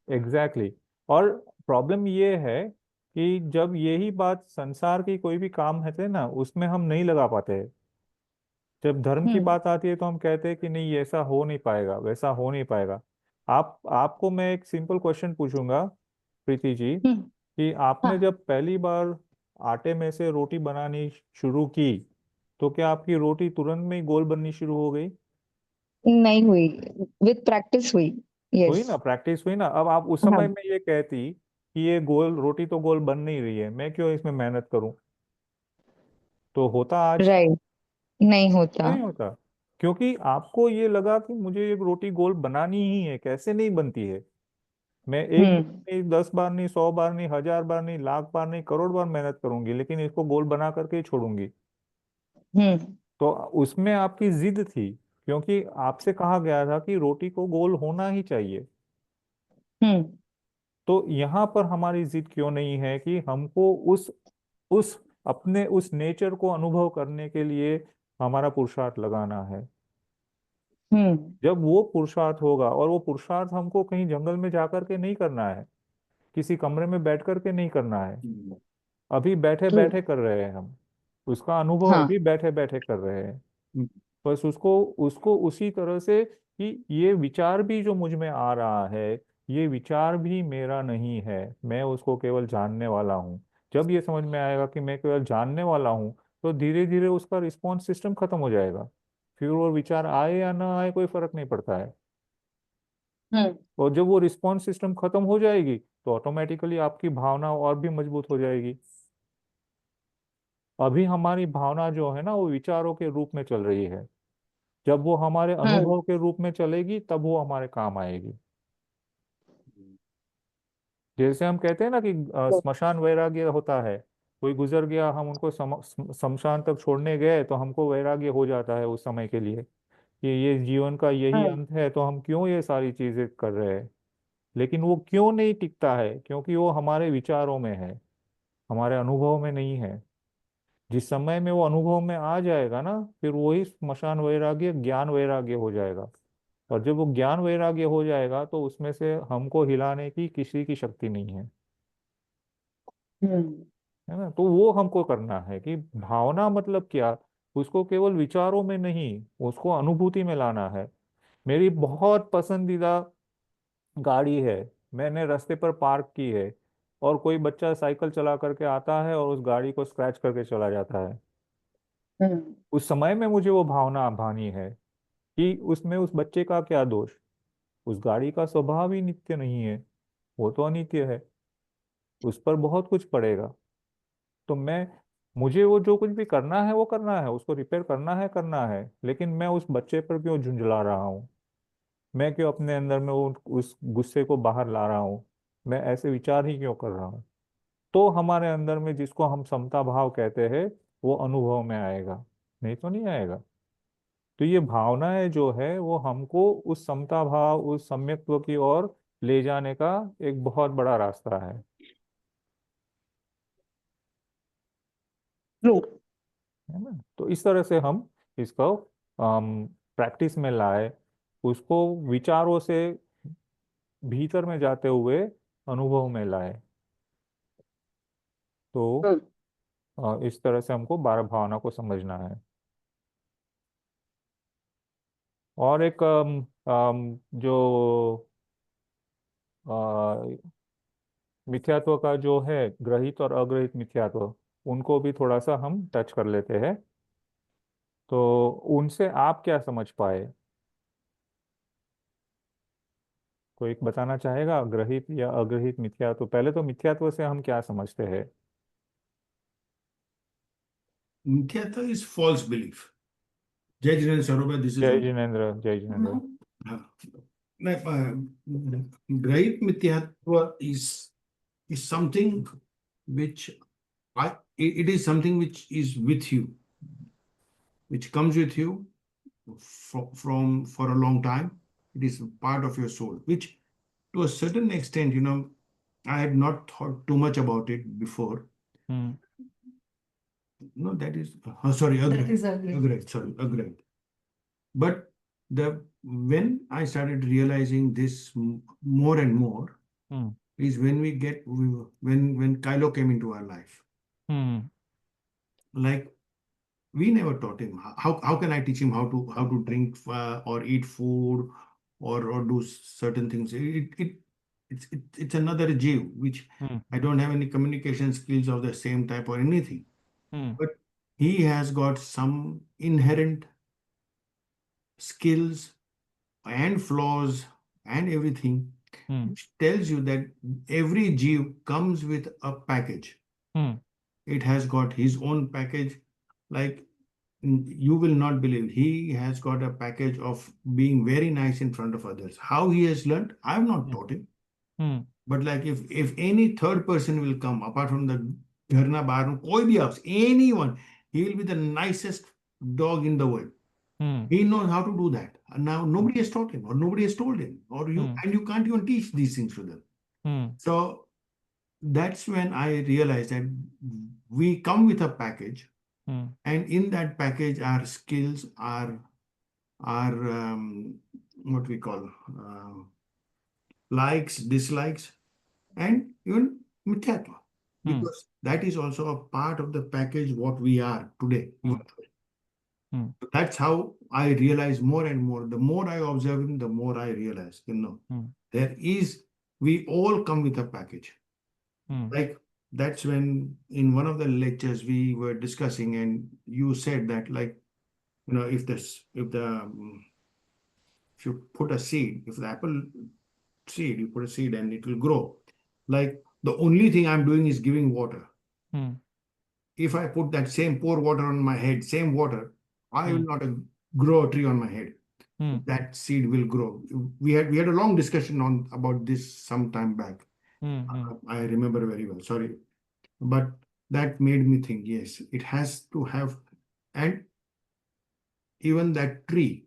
Exactly exactly। और प्रॉब्लम ये है कि जब यही बात संसार की कोई भी काम है ना, उसमें हम नहीं लगा पाते हैं। जब धर्म की हम्म। बात आती है तो हम कहते हैं कि नहीं, ऐसा हो नहीं पाएगा, वैसा हो नहीं पाएगा। आपको मैं एक सिंपल क्वेश्चन पूछूंगा, प्रीति जी, हम्म। कि आपने हाँ। जब पहली बार आटे में से रोटी बनानी शुरू की, तो क्या आपकी रोटी तुरंत में ही गोल बननी शुरू हो गई? नहीं हुई, विद प्रैक्टिस हुई। हुई यस। ना, प्रैक्टिस हुई ना। अब आप उस समय हाँ। में ये कहती कि ये गोल रोटी तो गोल बन नहीं रही है, मैं क्यों इसमें मेहनत करूं? तो होता आज? राइट। नहीं होता। नहीं होता। क्योंकि आपको ये लगा कि मुझे एक रोटी गोल बनानी ही है, कैसे नहीं बनती है। मैं एक बार हम्म। नहीं, 10 बार नहीं, 100 बार नहीं, 1000 बार नहीं, लाख बार नहीं, करोड़ बार मेहनत करूंगी, लेकिन इसको गोल बना करके ही छोड़ूंगी। हम्म। तो उसमें आपकी जिद थी, क्योंकि आपसे कहा गया था कि रोटी को गोल होना ही चाहिए। हम्म। तो यहाँ पर हमारी जिद क्यों नहीं है कि हमको उस अपने उस नेचर को अनुभव करने के लिए हमारा पुरुषार्थ लगाना है? हम्म। जब वो पुरुषार्थ होगा, और वो पुरुषार्थ हमको कहीं जंगल में जाकर के नहीं करना है, किसी कमरे में बैठ करके नहीं करना है। अभी बैठे ट्रू। बैठे कर रहे हैं हम, उसका अनुभव हाँ। अभी बैठे बैठे कर रहे हैं। बस उसको उसको उसी तरह से कि ये विचार भी जो मुझ में आ रहा है, ये विचार भी मेरा नहीं है, मैं उसको केवल जानने वाला हूँ। जब ये समझ में आएगा कि मैं केवल जानने वाला हूँ, तो धीरे धीरे उसका रिस्पॉन्स सिस्टम खत्म हो जाएगा। फिर वो विचार आए या ना आए कोई फर्क नहीं पड़ता है। हम्म और जब वो रिस्पॉन्स सिस्टम खत्म हो जाएगी, तो ऑटोमेटिकली आपकी भावना और भी मजबूत हो जाएगी। अभी हमारी भावना जो है ना, वो विचारों के रूप में चल रही है। जब वो हमारे हम्म अनुभव के रूप में चलेगी, तब वो हमारे काम आएगी। जैसे हम कहते हैं ना कि स्मशान वैराग्य होता है। कोई गुजर गया, हम उनको शमशान तक छोड़ने गए, तो हमको वैराग्य हो जाता है उस समय के लिए कि ये जीवन का यही हम्म अंत है, तो हम क्यों ये सारी चीजें कर रहे हैं। लेकिन वो क्यों नहीं टिकता है? क्योंकि वो हमारे विचारों में है, हमारे अनुभव में नहीं है। जिस समय में वो अनुभव में आ जाएगा ना, फिर वही स्मशान वैराग्य ज्ञान वैराग्य हो जाएगा। और जब वो ज्ञान वैराग्य हो जाएगा, तो उसमें से हमको हिलाने की किसी की शक्ति नहीं है। हम्म है ना? तो वो हमको करना है कि भावना मतलब क्या, उसको केवल विचारों में नहीं, उसको अनुभूति में लाना है। मेरी बहुत पसंदीदा गाड़ी है, मैंने रास्ते पर पार्क की है, और कोई बच्चा साइकिल चला करके आता है और उस गाड़ी को स्क्रैच करके चला जाता है। हम्म उस समय में मुझे वो भावना भानी है कि उसमें उस बच्चे का क्या दोष। उस गाड़ी का स्वभाव ही नित्य नहीं है, वो तो अनित्य है, उस पर बहुत कुछ पड़ेगा। तो मैं मुझे वो जो कुछ भी करना है वो करना है, उसको रिपेयर करना है, लेकिन मैं उस बच्चे पर क्यों झुंझला रहा हूँ? मैं क्यों अपने अंदर में वो उस गुस्से को बाहर ला रहा हूँ? मैं ऐसे विचार ही क्यों कर रहा हूँ? तो हमारे अंदर में जिसको हम समता भाव कहते हैं, वो अनुभव में आएगा, नहीं तो नहीं आएगा। तो ये भावनाएं जो है, वो हमको उस समता भाव, उस सम्यक्त्व की ओर ले जाने का एक बहुत बड़ा रास्ता है। ट्रू है ना? तो इस तरह से हम इसको प्रैक्टिस में लाए, उसको विचारों से भीतर में जाते हुए अनुभव में लाए। तो हम्म इस तरह से हमको 12 भावना को समझना है। और एक जो अ, मिथ्यात्व का जो है, ग्रहित और अग्रहित मिथ्यात्व, उनको भी थोड़ा सा हम टच कर लेते हैं। तो उनसे आप क्या समझ पाए? कोई एक बताना चाहेगा, ग्रहित या अग्रहित मिथ्यात्व? पहले तो मिथ्यात्व से हम क्या समझते हैं? Mithyata is false belief. Jai Jinesh Saroba, this is जय one. जिनेन्द्र, जय Jinendra. Uh, Great Mithyatva is something which it is something which is with you, which comes with you from for a long time. It is part of your soul, which to a certain extent, I had not thought too much about it before. Hmm No, that is, sorry, That Agrat. is ugly. Agrat, sorry, Agrat. But when I started realizing this more and more hmm is when when Kylo came into our life. Hmm Like we never taught him how can I teach him how to drink or eat food or do certain things. It's another Jeev which hmm I don't have any communication skills of the same type or anything. Hmm But he has got some inherent skills and flaws and everything, hmm which tells you that every Jeev comes with a package. Hmm It has got his own package. Like you will not believe, he has got a package of being very nice in front of others. How he has learned, I have not taught him. Hmm But like if any third person will come apart from the Gharna Bar, koi bhi aap, anyone, he will be the nicest dog in the world. Hmm He knows how to do that. And now nobody has taught him, or nobody has told him, or you can't even teach these things to them. Hmm So that's when I realized that we come with a package, hmm and in that package, our skills are what we call likes, dislikes, and even mithyatva, because that is also a part of the package what we are today. Hmm. Hmm. That's how I realize more and more. The more I observe him, the more I realize, Hmm. we all come with a package. Hmm. Like that's when in one of the lectures we were discussing, and you said that, like, if you put a seed, if the apple seed, you put a seed and it will grow. Like the only thing I'm doing is giving water. Hmm. If I put that same pour water on my head, same water, I will Hmm. not grow a tree on my head. Hmm. That seed will grow. We had a long discussion on about this some time back. Hmm. Hmm. I remember very well. Sorry, but that made me think. Yes, it has to have, and even that tree,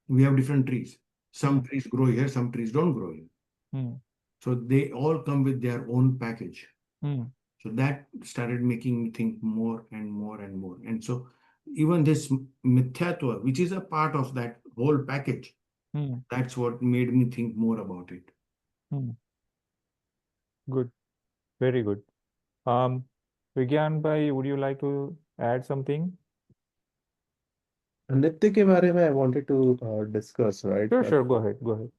we have different trees. Some Hmm. trees grow here, some trees don't grow here. Hmm. So they all come with their own package. Hmm. So that started making me think more and more and more. And so even this mithyatva, which is a part of that whole package, Hmm. that's what made me think more about it. Hmm. Good. Very good. Vigyan bhai, would you like to add something? नृत्य के बारे में I wanted to discuss, right? Sure, sure. Go ahead. Go ahead.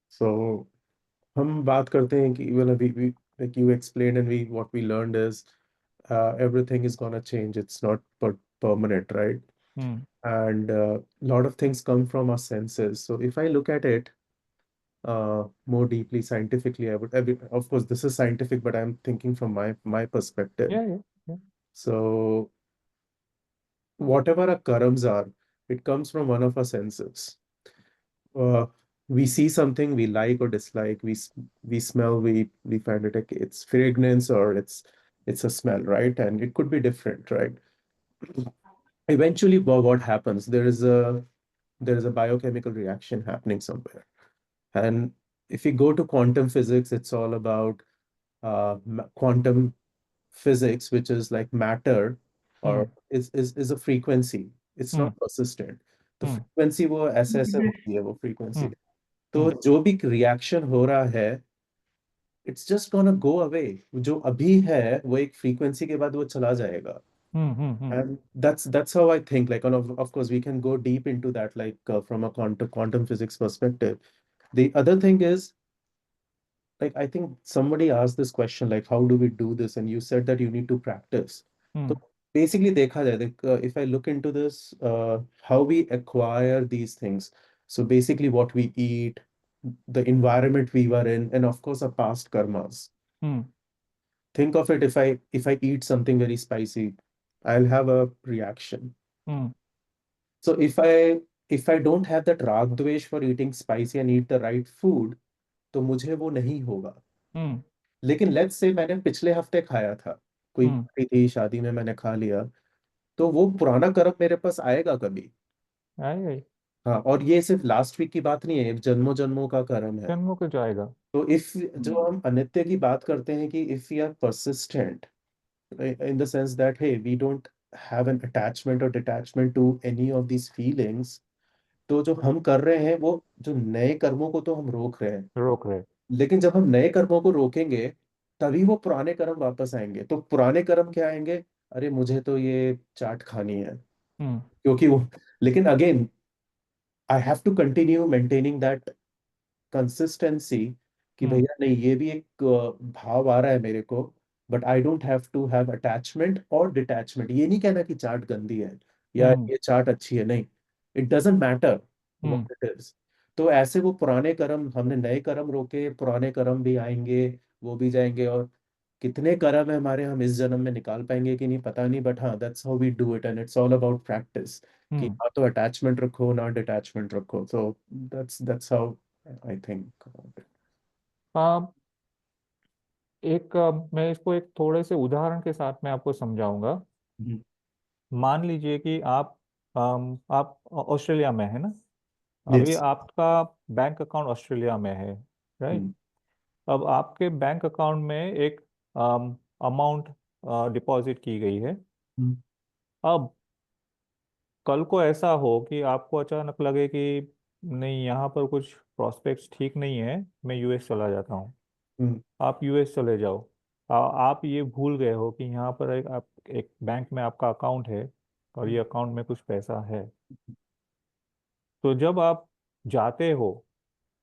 So हम बात करते हैं कि well, we like you explained and what we learned is everything is gonna change. It's not permanent, right? Hmm. And a lot of things come from our senses. So if I look at it more deeply scientifically, of course this is scientific, but I'm thinking from my perspective. Yeah, yeah, yeah. So whatever our karams are, it comes from one of our senses. Uh, we see something we like or dislike. We smell. We find it like it's fragrance or it's a smell, right? And it could be different, right? Eventually, what happens? There is a biochemical reaction happening somewhere. And if we go to quantum physics, it's all about quantum physics, which is like matter or is a frequency. It's Hmm. not persistent. तो Hmm. frequency वो ऐसे ऐसे होती है वो frequency. Hmm. तो जो भी reaction हो रहा है, it's just gonna go away. जो अभी है वो एक frequency के बाद वो चला जाएगा. Hmm. Hmm. Hmm. And that's how I think. Like, and of course, we can go deep into that, like from a quantum physics perspective. The other thing is, like, I think somebody asked this question, like, how do we do this? And you said that you need to practice. Hmm. So basically, देखा जाए, if I look into this, how we acquire these things. So basically, what we eat, the environment we were in, and of course, our past karmas. Hmm. Think of it, if I eat something very spicy, I'll have a reaction. Hmm. So if I don't have that राग द्वेष for eating spicy and eat the right food, तो मुझे वो नहीं होगा. Hmm. लेकिन let's say मैंने पिछले हफ्ते खाया था, कोई Hmm. पार्टी थी, शादी में मैंने खा लिया, तो वो पुराना कर्म मेरे पास आएगा कभी. आई हाँ, और ये सिर्फ लास्ट वीक की बात नहीं है, ये जन्मों जन्मों का कर्म है. जन्मों को जाएगा. तो इफ जो हम अनित्य की बात करते हैं कि if we are persistent in the sense that, hey, we don't have an attachment or detachment to any of these feelings, तो जो हम कर रहे हैं वो जो नए कर्मों को तो हम रोक रहे हैं, रोक रहे. लेकिन जब हम नए कर्मों को रोकेंगे तभी वो पुराने कर्म वापस आएंगे. तो पुराने कर्म क्या आएंगे? अरे मुझे तो ये चाट खानी है, Hmm. क्योंकि वो, लेकिन again I have to continue maintaining that consistency कि Hmm. भैया नहीं, ये भी एक भाव आ रहा है मेरे को, but I don't have to have attachment और डिटैचमेंट. ये नहीं कहना कि चाट गंदी है या Hmm. ये चाट अच्छी है, नहीं. It doesn't matter Hmm. What it is. तो ऐसे वो पुराने कर्म, हमने नए कर्म रोके, पुराने कर्म भी आएंगे, वो भी जाएंगे. और कितने कर्म है हमारे, हम इस जन्म में निकाल पाएंगे कि नहीं पता नहीं, बट हाँ, that's how we do it. And it's all about practice कि Hmm. ना तो अटैचमेंट रखो ना डिटैचमेंट रखो. So that's how I think about it. मैं इसको एक थोड़े से उदाहरण के साथ मैं आपको समझाऊंगा. Mhm. मान लीजिए कि आप ऑस्ट्रेलिया में है ना. अभी Yes. आपका बैंक अकाउंट ऑस्ट्रेलिया में है, राइट. Mm. अब आपके बैंक अकाउंट में एक अमाउंट डिपॉजिट की गई है. Mm. अब कल को ऐसा हो कि आपको अचानक लगे कि नहीं, यहाँ पर कुछ प्रोस्पेक्ट्स ठीक नहीं है, मैं यूएस चला जाता हूँ. Mm. आप यूएस चले जाओ. आप ये भूल गए हो कि यहाँ पर एक बैंक में आपका अकाउंट है और ये अकाउंट में कुछ पैसा है। तो जब आप जाते हो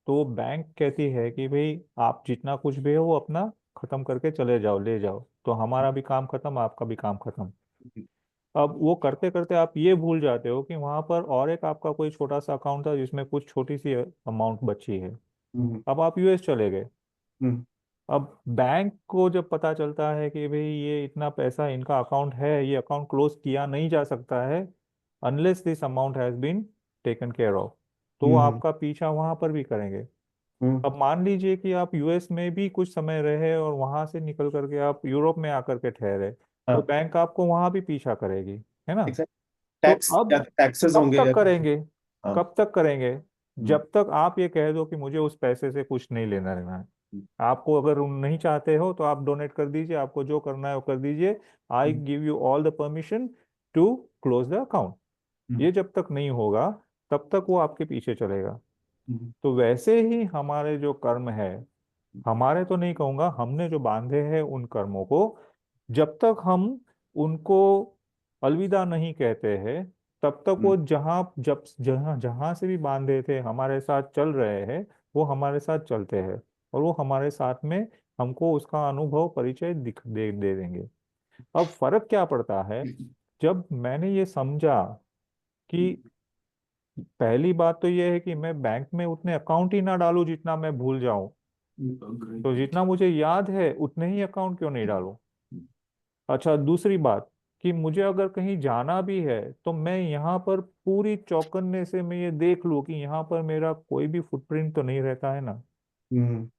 तो बैंक कहती है कि भाई आप जितना कुछ भी हो वो अपना खत्म करके चले जाओ, ले जाओ, तो हमारा भी काम खत्म, आपका भी काम खत्म। अब वो करते करते आप ये भूल जाते हो कि वहां पर और एक आपका कोई छोटा सा अकाउंट था जिसमें कुछ छोटी सी अमाउंट बची है। हम्म, अब आप यूएस चले गए। हम्म, अब बैंक को जब पता चलता है कि भाई ये इतना पैसा इनका अकाउंट है, ये अकाउंट क्लोज किया नहीं जा सकता है unless this amount has been taken care of, तो वो हम्म, आपका पीछा वहां पर भी करेंगे। हम्म, अब मान लीजिए कि आप यूएस में भी कुछ समय रहे और वहां से निकल करके आप यूरोप में आकर के ठहरे, तो हाँ, बैंक आपको वहां भी पीछा करेगी, है ना। एग्जैक्ट। तो टैक्स या अब टैक्सेस कब होंगे तक या कुछ। करेंगे, हाँ। कब तक करेंगे? हम्म, जब तक आप ये कह दो कि मुझे उस पैसे से कुछ नहीं लेना देना है। आपको अगर नहीं चाहते हो तो आप डोनेट कर दीजिए, आपको जो करना है वो कर दीजिए, I hmm, give you all the permission to close the account. Hmm, ये जब तक नहीं होगा तब तक वो आपके पीछे चलेगा। हम्म, तो वैसे ही हमारे जो कर्म है, हमारे तो नहीं कहूंगा, हमने जो बांधे हैं उन कर्मों को, जब तक हम उनको अलविदा नहीं कहते हैं तब तक हम्म, वो जहां जहां से भी बांधे थे हमारे साथ चल रहे हैं, वो हमारे साथ चलते हैं और वो हमारे साथ में हमको उसका अनुभव परिचय दे देंगे। अब फर्क क्या पड़ता है? जब मैंने ये समझा कि पहली बात तो ये है कि मैं बैंक में उतने अकाउंट ही ना डालूं जितना मैं भूल जाऊं, तो जितना मुझे याद है उतने ही अकाउंट क्यों नहीं डालूं। अच्छा, दूसरी बात कि मुझे अगर कहीं जाना भी है तो मैं यहाँ पर पूरी चौकन्ने से मैं ये देख लूं कि यहाँ पर मेरा कोई भी फुटप्रिंट तो नहीं रहता है ना। हम्म,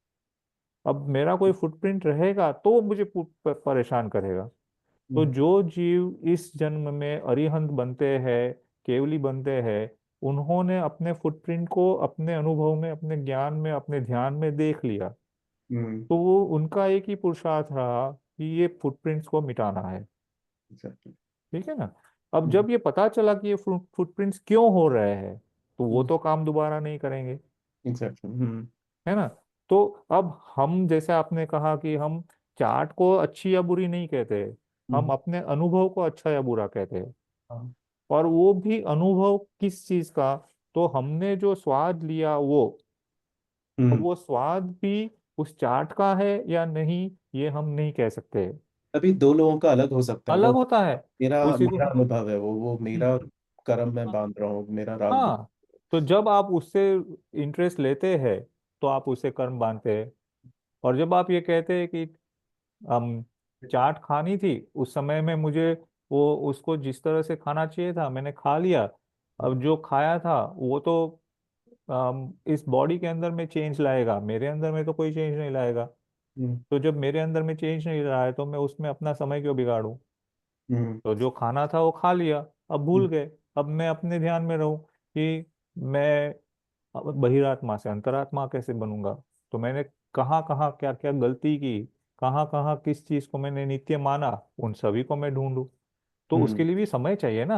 अब मेरा कोई फुटप्रिंट रहेगा तो वो मुझे परेशान करेगा। तो हम्म, जो जीव इस जन्म में अरिहंत बनते हैं, केवली बनते हैं, उन्होंने अपने फुटप्रिंट को अपने अनुभव में, अपने ज्ञान में, अपने ध्यान में देख लिया। हम्म, तो वो उनका एक ही पुरुषार्थ रहा कि ये फुटप्रिंट्स को मिटाना है। exactly, ठीक है ना। अब हम्म, जब ये पता चला कि ये फुटप्रिंट्स क्यों हो रहे हैं, तो वो हम्म, तो काम दोबारा नहीं करेंगे, exactly, है ना। तो अब हम, जैसे आपने कहा कि हम चाट को अच्छी या बुरी नहीं कहते, हम हम्म, अपने अनुभव को अच्छा या बुरा कहते हैं। हाँ, और वो भी अनुभव किस चीज का? तो हमने जो स्वाद लिया वो, अब हम्म, वो स्वाद भी उस चाट का है या नहीं, ये हम नहीं कह सकते। अभी दो लोगों का अलग हो सकता है। वो अलग होता है। मेरा उसी को मेरा अनुभव है, वो हम्म, मेरा कर्म मैं बांध रहा हूँ, मेरा राग भी। हाँ। तो जब आप उससे इंटरेस्ट लेते हैं तो आप उससे कर्म बांधते हैं। और जब आप ये कहते हैं कि हम चाट खानी थी, उस समय में मुझे वो उसको जिस तरह से खाना चाहिए था मैंने खा लिया, अब जो खाया था वो तो इस बॉडी के अंदर में चेंज लाएगा, मेरे अंदर में तो कोई चेंज नहीं लाएगा। हम्म, तो जब मेरे अंदर में चेंज नहीं रहा है तो मैं उसमें अपना समय क्यों बिगाड़ूं? हम्म, तो जो खाना था वो खा लिया, अब भूल हम्म, गए। अब मैं अपने ध्यान में रहूं कि मैं अब बहिरात्मा से अंतरात्मा कैसे बनूंगा। तो मैंने कहाँ कहाँ क्या क्या गलती की, कहाँ कहाँ किस चीज को मैंने नित्य माना, उन सभी को मैं ढूंढूं। तो उसके लिए भी समय चाहिए ना।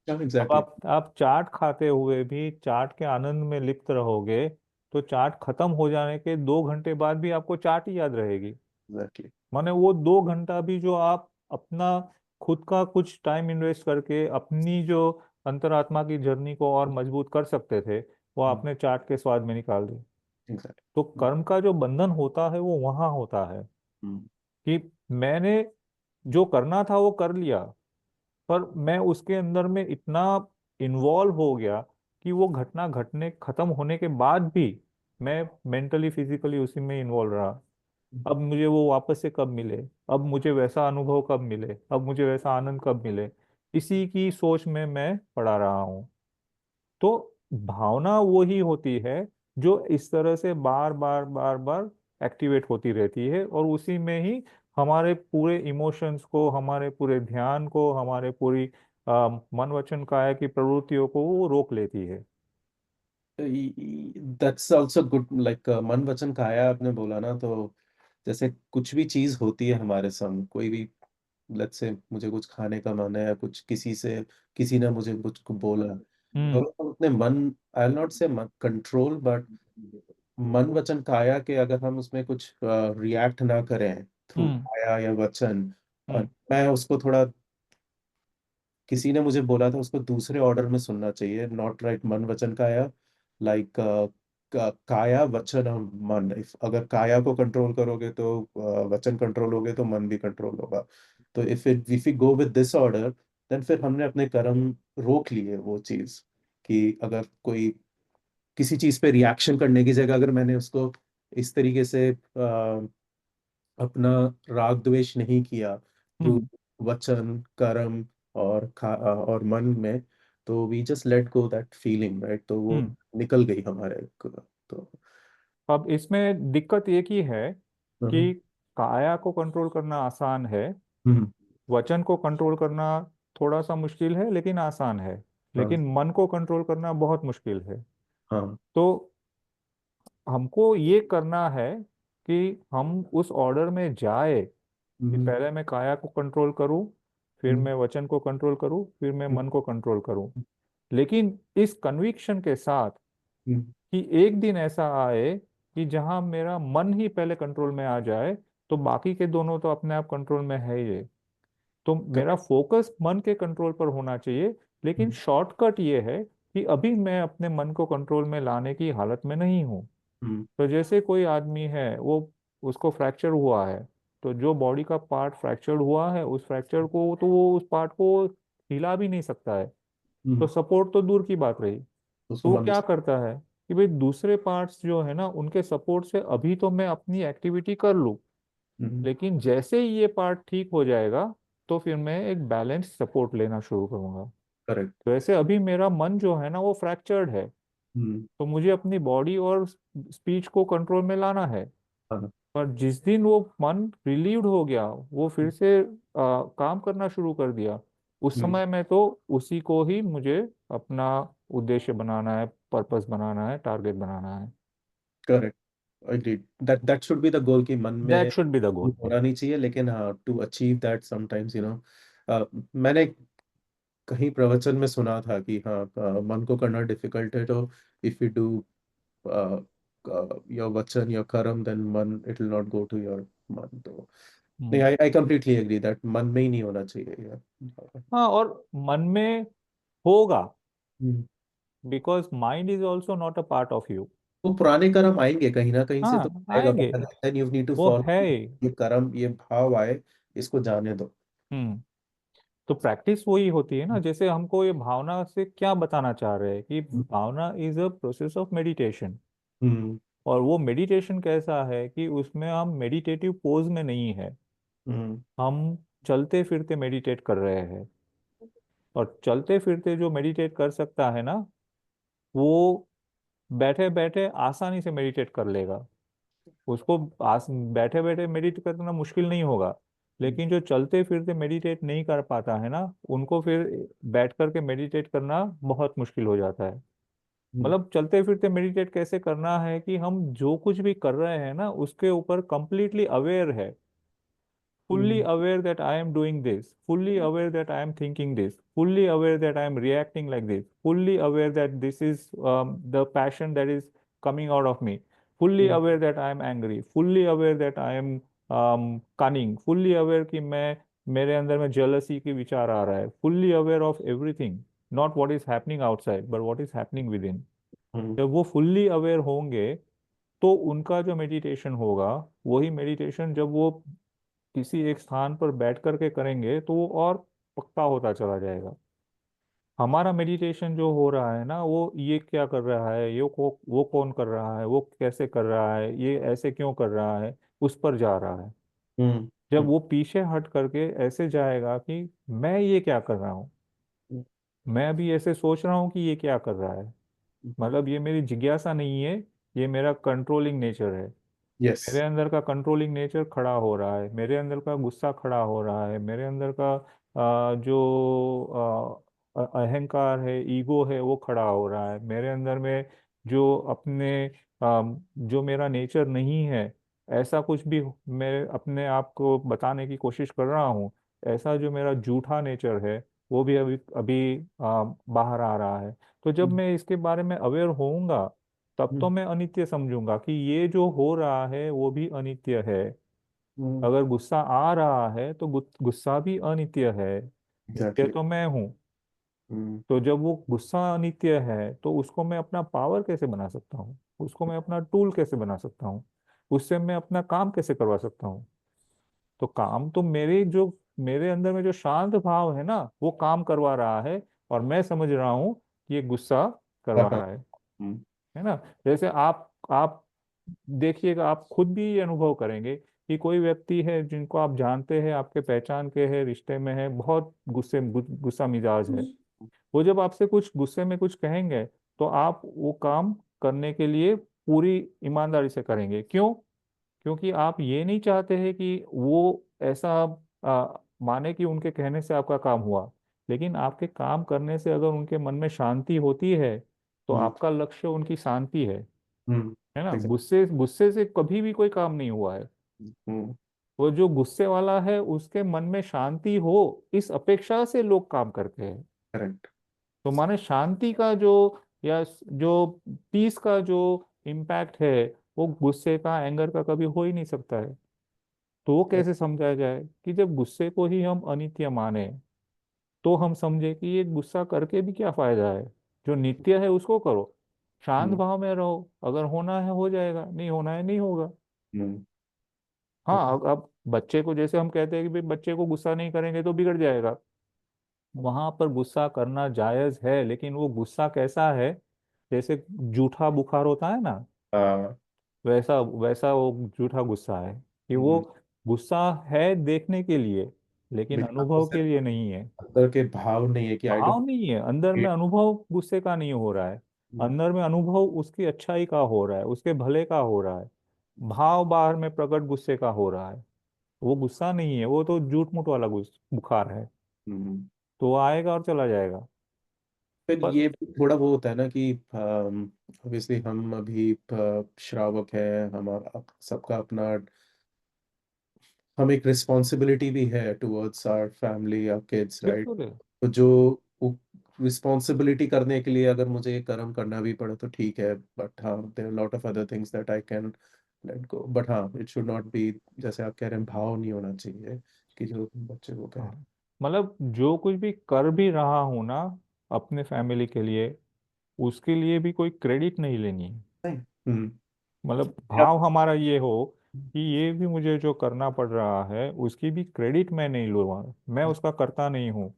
अब एग्जैक्टली, आप चाट खाते हुए भी चाट के आनंद में लिप्त रहोगे, तो चाट खत्म हो जाने के 2 घंटे बाद भी आपको चाट ही याद रहेगी। एग्जैक्टली, माने वो 2 घंटा भी जो आप अपना खुद का कुछ टाइम इन्वेस्ट करके अपनी जो अंतरात्मा की जर्नी को और मजबूत कर सकते थे, वो आपने चाट के स्वाद में निकाल दी। तो एग्जैक्टली, कर्म का जो बंधन होता है वो वहां होता है कि मैंने जो करना था वो कर लिया, पर मैं उसके अंदर में इतना इन्वॉल्व हो गया कि वो घटना घटने खत्म होने के बाद भी मैं मेंटली फिजिकली उसी में इन्वॉल्व रहा। अब मुझे वो वापस से कब मिले, अब मुझे वैसा अनुभव कब मिले, अब मुझे वैसा आनंद कब मिले, इसी की सोच में मैं पड़ा रहा हूँ। तो भावना वो ही होती है जो इस तरह से बार बार बार बार एक्टिवेट होती रहती है और उसी में ही हमारे पूरे इमोशंस को, हमारे पूरे ध्यान को, हमारे पूरी मन वचन काया की प्रवृत्तियों को वो रोक लेती है। दैट्स आल्सो गुड, लाइक मन वचन काया आपने बोला ना, तो जैसे कुछ भी चीज होती है हमारे संग, कोई भी, लेट्स से मुझे कुछ खाने का मन है या कुछ किसी ने मुझे कुछ को बोला, तो हम्म। हम अपने मन, आई विल नॉट से कंट्रोल, बट मन वचन काया के अगर हम उसमें कुछ रिएक्ट ना करें थ्रू हम्म। काया या वचन, हम्म। मैं उसको थोड़ा किसी ने मुझे बोला था उसको दूसरे ऑर्डर में सुनना चाहिए, नॉट राइट मन वचन काया, लाइक काया वचन और मन। अगर काया को कंट्रोल करोगे तो वचन कंट्रोल होगे तो मन भी कंट्रोल होगा। तो if you go with this order, then फिर हमने अपने कर्म रोक लिए वो चीज, कि अगर कोई किसी चीज पे रिएक्शन करने की जगह अगर मैंने उसको इस तरीके से अपना राग द्वेष नहीं किया थ्रू हम्म वचन कर्म और मन में, तो we just let go that feeling, right? तो वो हम्म निकल गई हमारे तो अब इसमें दिक्कत एक ही है हम्म कि काया को कंट्रोल करना आसान है, हम्म, वचन को कंट्रोल करना थोड़ा सा मुश्किल है लेकिन आसान है, हाँ लेकिन मन को कंट्रोल करना बहुत मुश्किल है। हाँ तो हमको ये करना है कि हम उस ऑर्डर में जाए कि हम्म पहले मैं काया को कंट्रोल करूं, फिर हम्म मैं वचन को कंट्रोल करूं, फिर मैं हम्म मन को कंट्रोल करूं, लेकिन इस कन्विक्शन के साथ हम्म, कि एक दिन ऐसा आए कि जहां मेरा मन ही पहले कंट्रोल में आ जाए, तो बाकी के दोनों तो अपने आप कंट्रोल में है ही। तो मेरा correct, फोकस मन के कंट्रोल पर होना चाहिए, लेकिन हम्म, शॉर्टकट ये है कि अभी मैं अपने मन को कंट्रोल में लाने की हालत में नहीं हूँ। हम्म, तो जैसे कोई आदमी है, वो उसको फ्रैक्चर हुआ है, तो जो बॉडी का पार्ट फ्रैक्चर हुआ है उस फ्रैक्चर को तो वो उस पार्ट को हिला भी नहीं सकता है, तो हम्म, सपोर्ट तो दूर की बात रही। उसको तो वो मन क्या से करता है कि भाई दूसरे पार्ट्स जो है ना उनके सपोर्ट से अभी तो मैं अपनी एक्टिविटी कर लूँ, लेकिन जैसे ही ये पार्ट ठीक हो जाएगा तो फिर मैं एक बैलेंस सपोर्ट लेना शुरू करूंगा। करेक्ट, तो ऐसे अभी मेरा मन जो है ना वो फ्रैक्चर्ड है, हम्म, तो मुझे अपनी बॉडी और स्पीच को कंट्रोल में लाना है। हाँ, पर जिस दिन वो मन रिलीव्ड हो गया, वो फिर से काम करना शुरू कर दिया, उस हम्म, समय में तो उसी को ही मुझे अपना उद्देश्य बनाना है, पर्पस बनाना है, टारगेट बनाना है। Correct, agreed, that should be the goal, कि मन में that should be the goal. होना नहीं चाहिए, लेकिन हाँ, टू अचीव दैट समटाइम्स मैंने कहीं प्रवचन में सुना था कि हाँ, मन को करना डिफिकल्ट है, तो इफ यू डू योर वचन योर कर्म, देन मन it will not go to your मन। तो नहीं, आई कंप्लीटली एग्री दैट मन में ही नहीं होना चाहिए यार। हाँ, और मन में होगा, hmm, because mind is also not a part of you. वो पुराने कर्म आएंगे कहीं ना कहीं से, तो हाँ, आएगा, आएंगे, but then you need to वो फॉलो, है। ये कर्म ये भाव आए, इसको जाने दो। हम्म तो प्रैक्टिस वही होती है ना, जैसे हमको ये भावना से क्या बताना चाह रहे हैं कि भावना is a process of meditation. Hmm और वो मेडिटेशन कैसा है कि उसमें हम मेडिटेटिव पोज में नहीं है, हम्म हम चलते फिरते मेडिटेट कर रहे हैं। और चलते फिरते जो मेडिटेट कर सकता है ना, वो बैठे बैठे आसानी से मेडिटेट कर लेगा। उसको बैठे बैठे मेडिटेट करना मुश्किल नहीं होगा, लेकिन जो चलते फिरते मेडिटेट नहीं कर पाता है ना, उनको फिर बैठ करके मेडिटेट करना बहुत मुश्किल हो जाता है। हम्म मतलब चलते फिरते मेडिटेट कैसे करना है कि हम जो कुछ भी कर रहे हैं ना उसके ऊपर कंप्लीटली अवेयर है, fully hmm aware that I am doing this, fully aware that I am thinking this, fully aware that I am reacting like this, fully aware that this is the passion that is coming out of me, fully hmm aware that I am angry, fully aware that I am cunning, fully aware कि मैं मेरे अंदर में jealousy की विचार आ रहा है, fully aware of everything, not what is happening outside but what is happening within। हम्म जब वो fully aware होंगे तो उनका जो मेडिटेशन होगा, वही मेडिटेशन जब वो किसी एक स्थान पर बैठ करके करेंगे तो वो और पक्का होता चला जाएगा। हमारा मेडिटेशन जो हो रहा है ना, वो ये क्या कर रहा है, वो कौन कर रहा है, वो कैसे कर रहा है, ये ऐसे क्यों कर रहा है, उस पर जा रहा है। हम्म जब हम्म वो पीछे हट करके ऐसे जाएगा कि मैं ये क्या कर रहा हूँ, मैं अभी ऐसे सोच रहा हूँ कि ये क्या कर रहा है, मतलब ये मेरी जिज्ञासा नहीं है, ये मेरा कंट्रोलिंग नेचर है। यस, मेरे अंदर का कंट्रोलिंग नेचर खड़ा हो रहा है, मेरे अंदर का गुस्सा खड़ा हो रहा है, मेरे अंदर का जो अहंकार है, ईगो है, वो खड़ा हो रहा है मेरे अंदर में। जो अपने जो मेरा नेचर नहीं है, ऐसा कुछ भी मैं अपने आप को बताने की कोशिश कर रहा हूँ, ऐसा जो मेरा झूठा नेचर है वो भी अभी अभी बाहर आ रहा है। तो जब मैं इसके बारे में अवेयर होऊंगा, तब तो मैं अनित्य समझूंगा कि ये जो हो रहा है वो भी अनित्य है। अगर गुस्सा आ रहा है तो गुस्सा भी अनित्य है, नित्य एग्जैक्टली, तो मैं हूँ। तो जब वो गुस्सा अनित्य है तो उसको मैं अपना पावर कैसे बना सकता हूँ, उसको मैं अपना टूल कैसे बना सकता हूँ, उससे मैं अपना काम कैसे करवा सकता हूँ। तो काम तो मेरे अंदर में जो शांत भाव है ना वो काम करवा रहा है, और मैं समझ रहा हूँ कि ये गुस्सा करवा रहा हम्म, है ना। जैसे आप देखिएगा, आप खुद भी ये अनुभव करेंगे कि कोई व्यक्ति है जिनको आप जानते हैं, आपके पहचान के हैं, रिश्ते में है, बहुत गुस्सा मिजाज है। वो जब आपसे कुछ गुस्से में कुछ कहेंगे तो आप वो काम करने के लिए पूरी ईमानदारी से करेंगे। क्यों? क्योंकि आप ये नहीं चाहते हैं कि वो ऐसा माने कि उनके कहने से आपका काम हुआ। लेकिन आपके काम करने से अगर उनके मन में शांति होती है तो हम्म, आपका लक्ष्य उनकी शांति हम्म, है ना। exactly, गुस्से गुस्से से कभी भी कोई काम नहीं हुआ है। हम्म, वो जो गुस्से वाला है उसके मन में शांति हो, इस अपेक्षा से लोग काम करते हैं। correct, तो माने शांति का जो, या जो पीस का जो इम्पैक्ट है, वो गुस्से का, एंगर का कभी हो ही नहीं सकता है। तो वो कैसे समझा जाए कि जब गुस्से को ही हम अनित्य माने तो हम समझे कि ये गुस्सा करके भी क्या फायदा है। जो नित्य है उसको करो, शांत हम्म, भाव में रहो, अगर होना है हो जाएगा, नहीं होना है नहीं होगा। हम्म, हाँ, अब बच्चे को जैसे हम कहते हैं कि भाई बच्चे को गुस्सा नहीं करेंगे तो बिगड़ जाएगा, वहां पर गुस्सा करना जायज है, लेकिन वो गुस्सा कैसा है, जैसे जूठा बुखार होता है ना, हाँ, वैसा वैसा वो जूठा गुस्सा है कि वो हम्म, गुस्सा है देखने के लिए, लेकिन लेकिन आपको अनुभव के सिर्फ लिए नहीं है। अंदर के भाव नहीं है कि आई भाव डोंट नहीं है अंदर में, अनुभव गुस्से का नहीं हो रहा है। अंदर में अनुभव उसकी अच्छाई का हो रहा है, उसके भले का हो रहा है। भाव बाहर में प्रकट गुस्से का हो रहा है। वो गुस्सा नहीं है, वो तो झूठ मूठ वाला बुखार है। तो वो आएगा और चला जाएगा। फिर पर ये भी थोड़ा वो होता है ना कि ऑब्वियसली हम अभी श्रावक है, हमारा सबका अपना, हम एक रिस्पॉन्सिबिलिटी भी है टुवर्ड्स आवर फैमिली या किड्स, राइट? बिल्कुल है। तो जो रिस्पॉन्सिबिलिटी करने के लिए अगर मुझे ये कर्म करना भी पड़े तो ठीक है, बट हाँ, there are lot of other things that I can let go, but हाँ, इट शुड नॉट बी, जैसे आप कह रहे हैं, भाव नहीं होना चाहिए कि जो बच्चे को कह रहे हाँ, मतलब जो कुछ भी कर भी रहा हूं ना अपने फैमिली के लिए, उसके लिए भी कोई क्रेडिट नहीं लेनी है। हैं। हम्म, मतलब या भाव हमारा ये हो कि ये भी मुझे जो करना पड़ रहा है उसकी भी क्रेडिट मैं नहीं लूंगा, मैं उसका करता नहीं हूँ।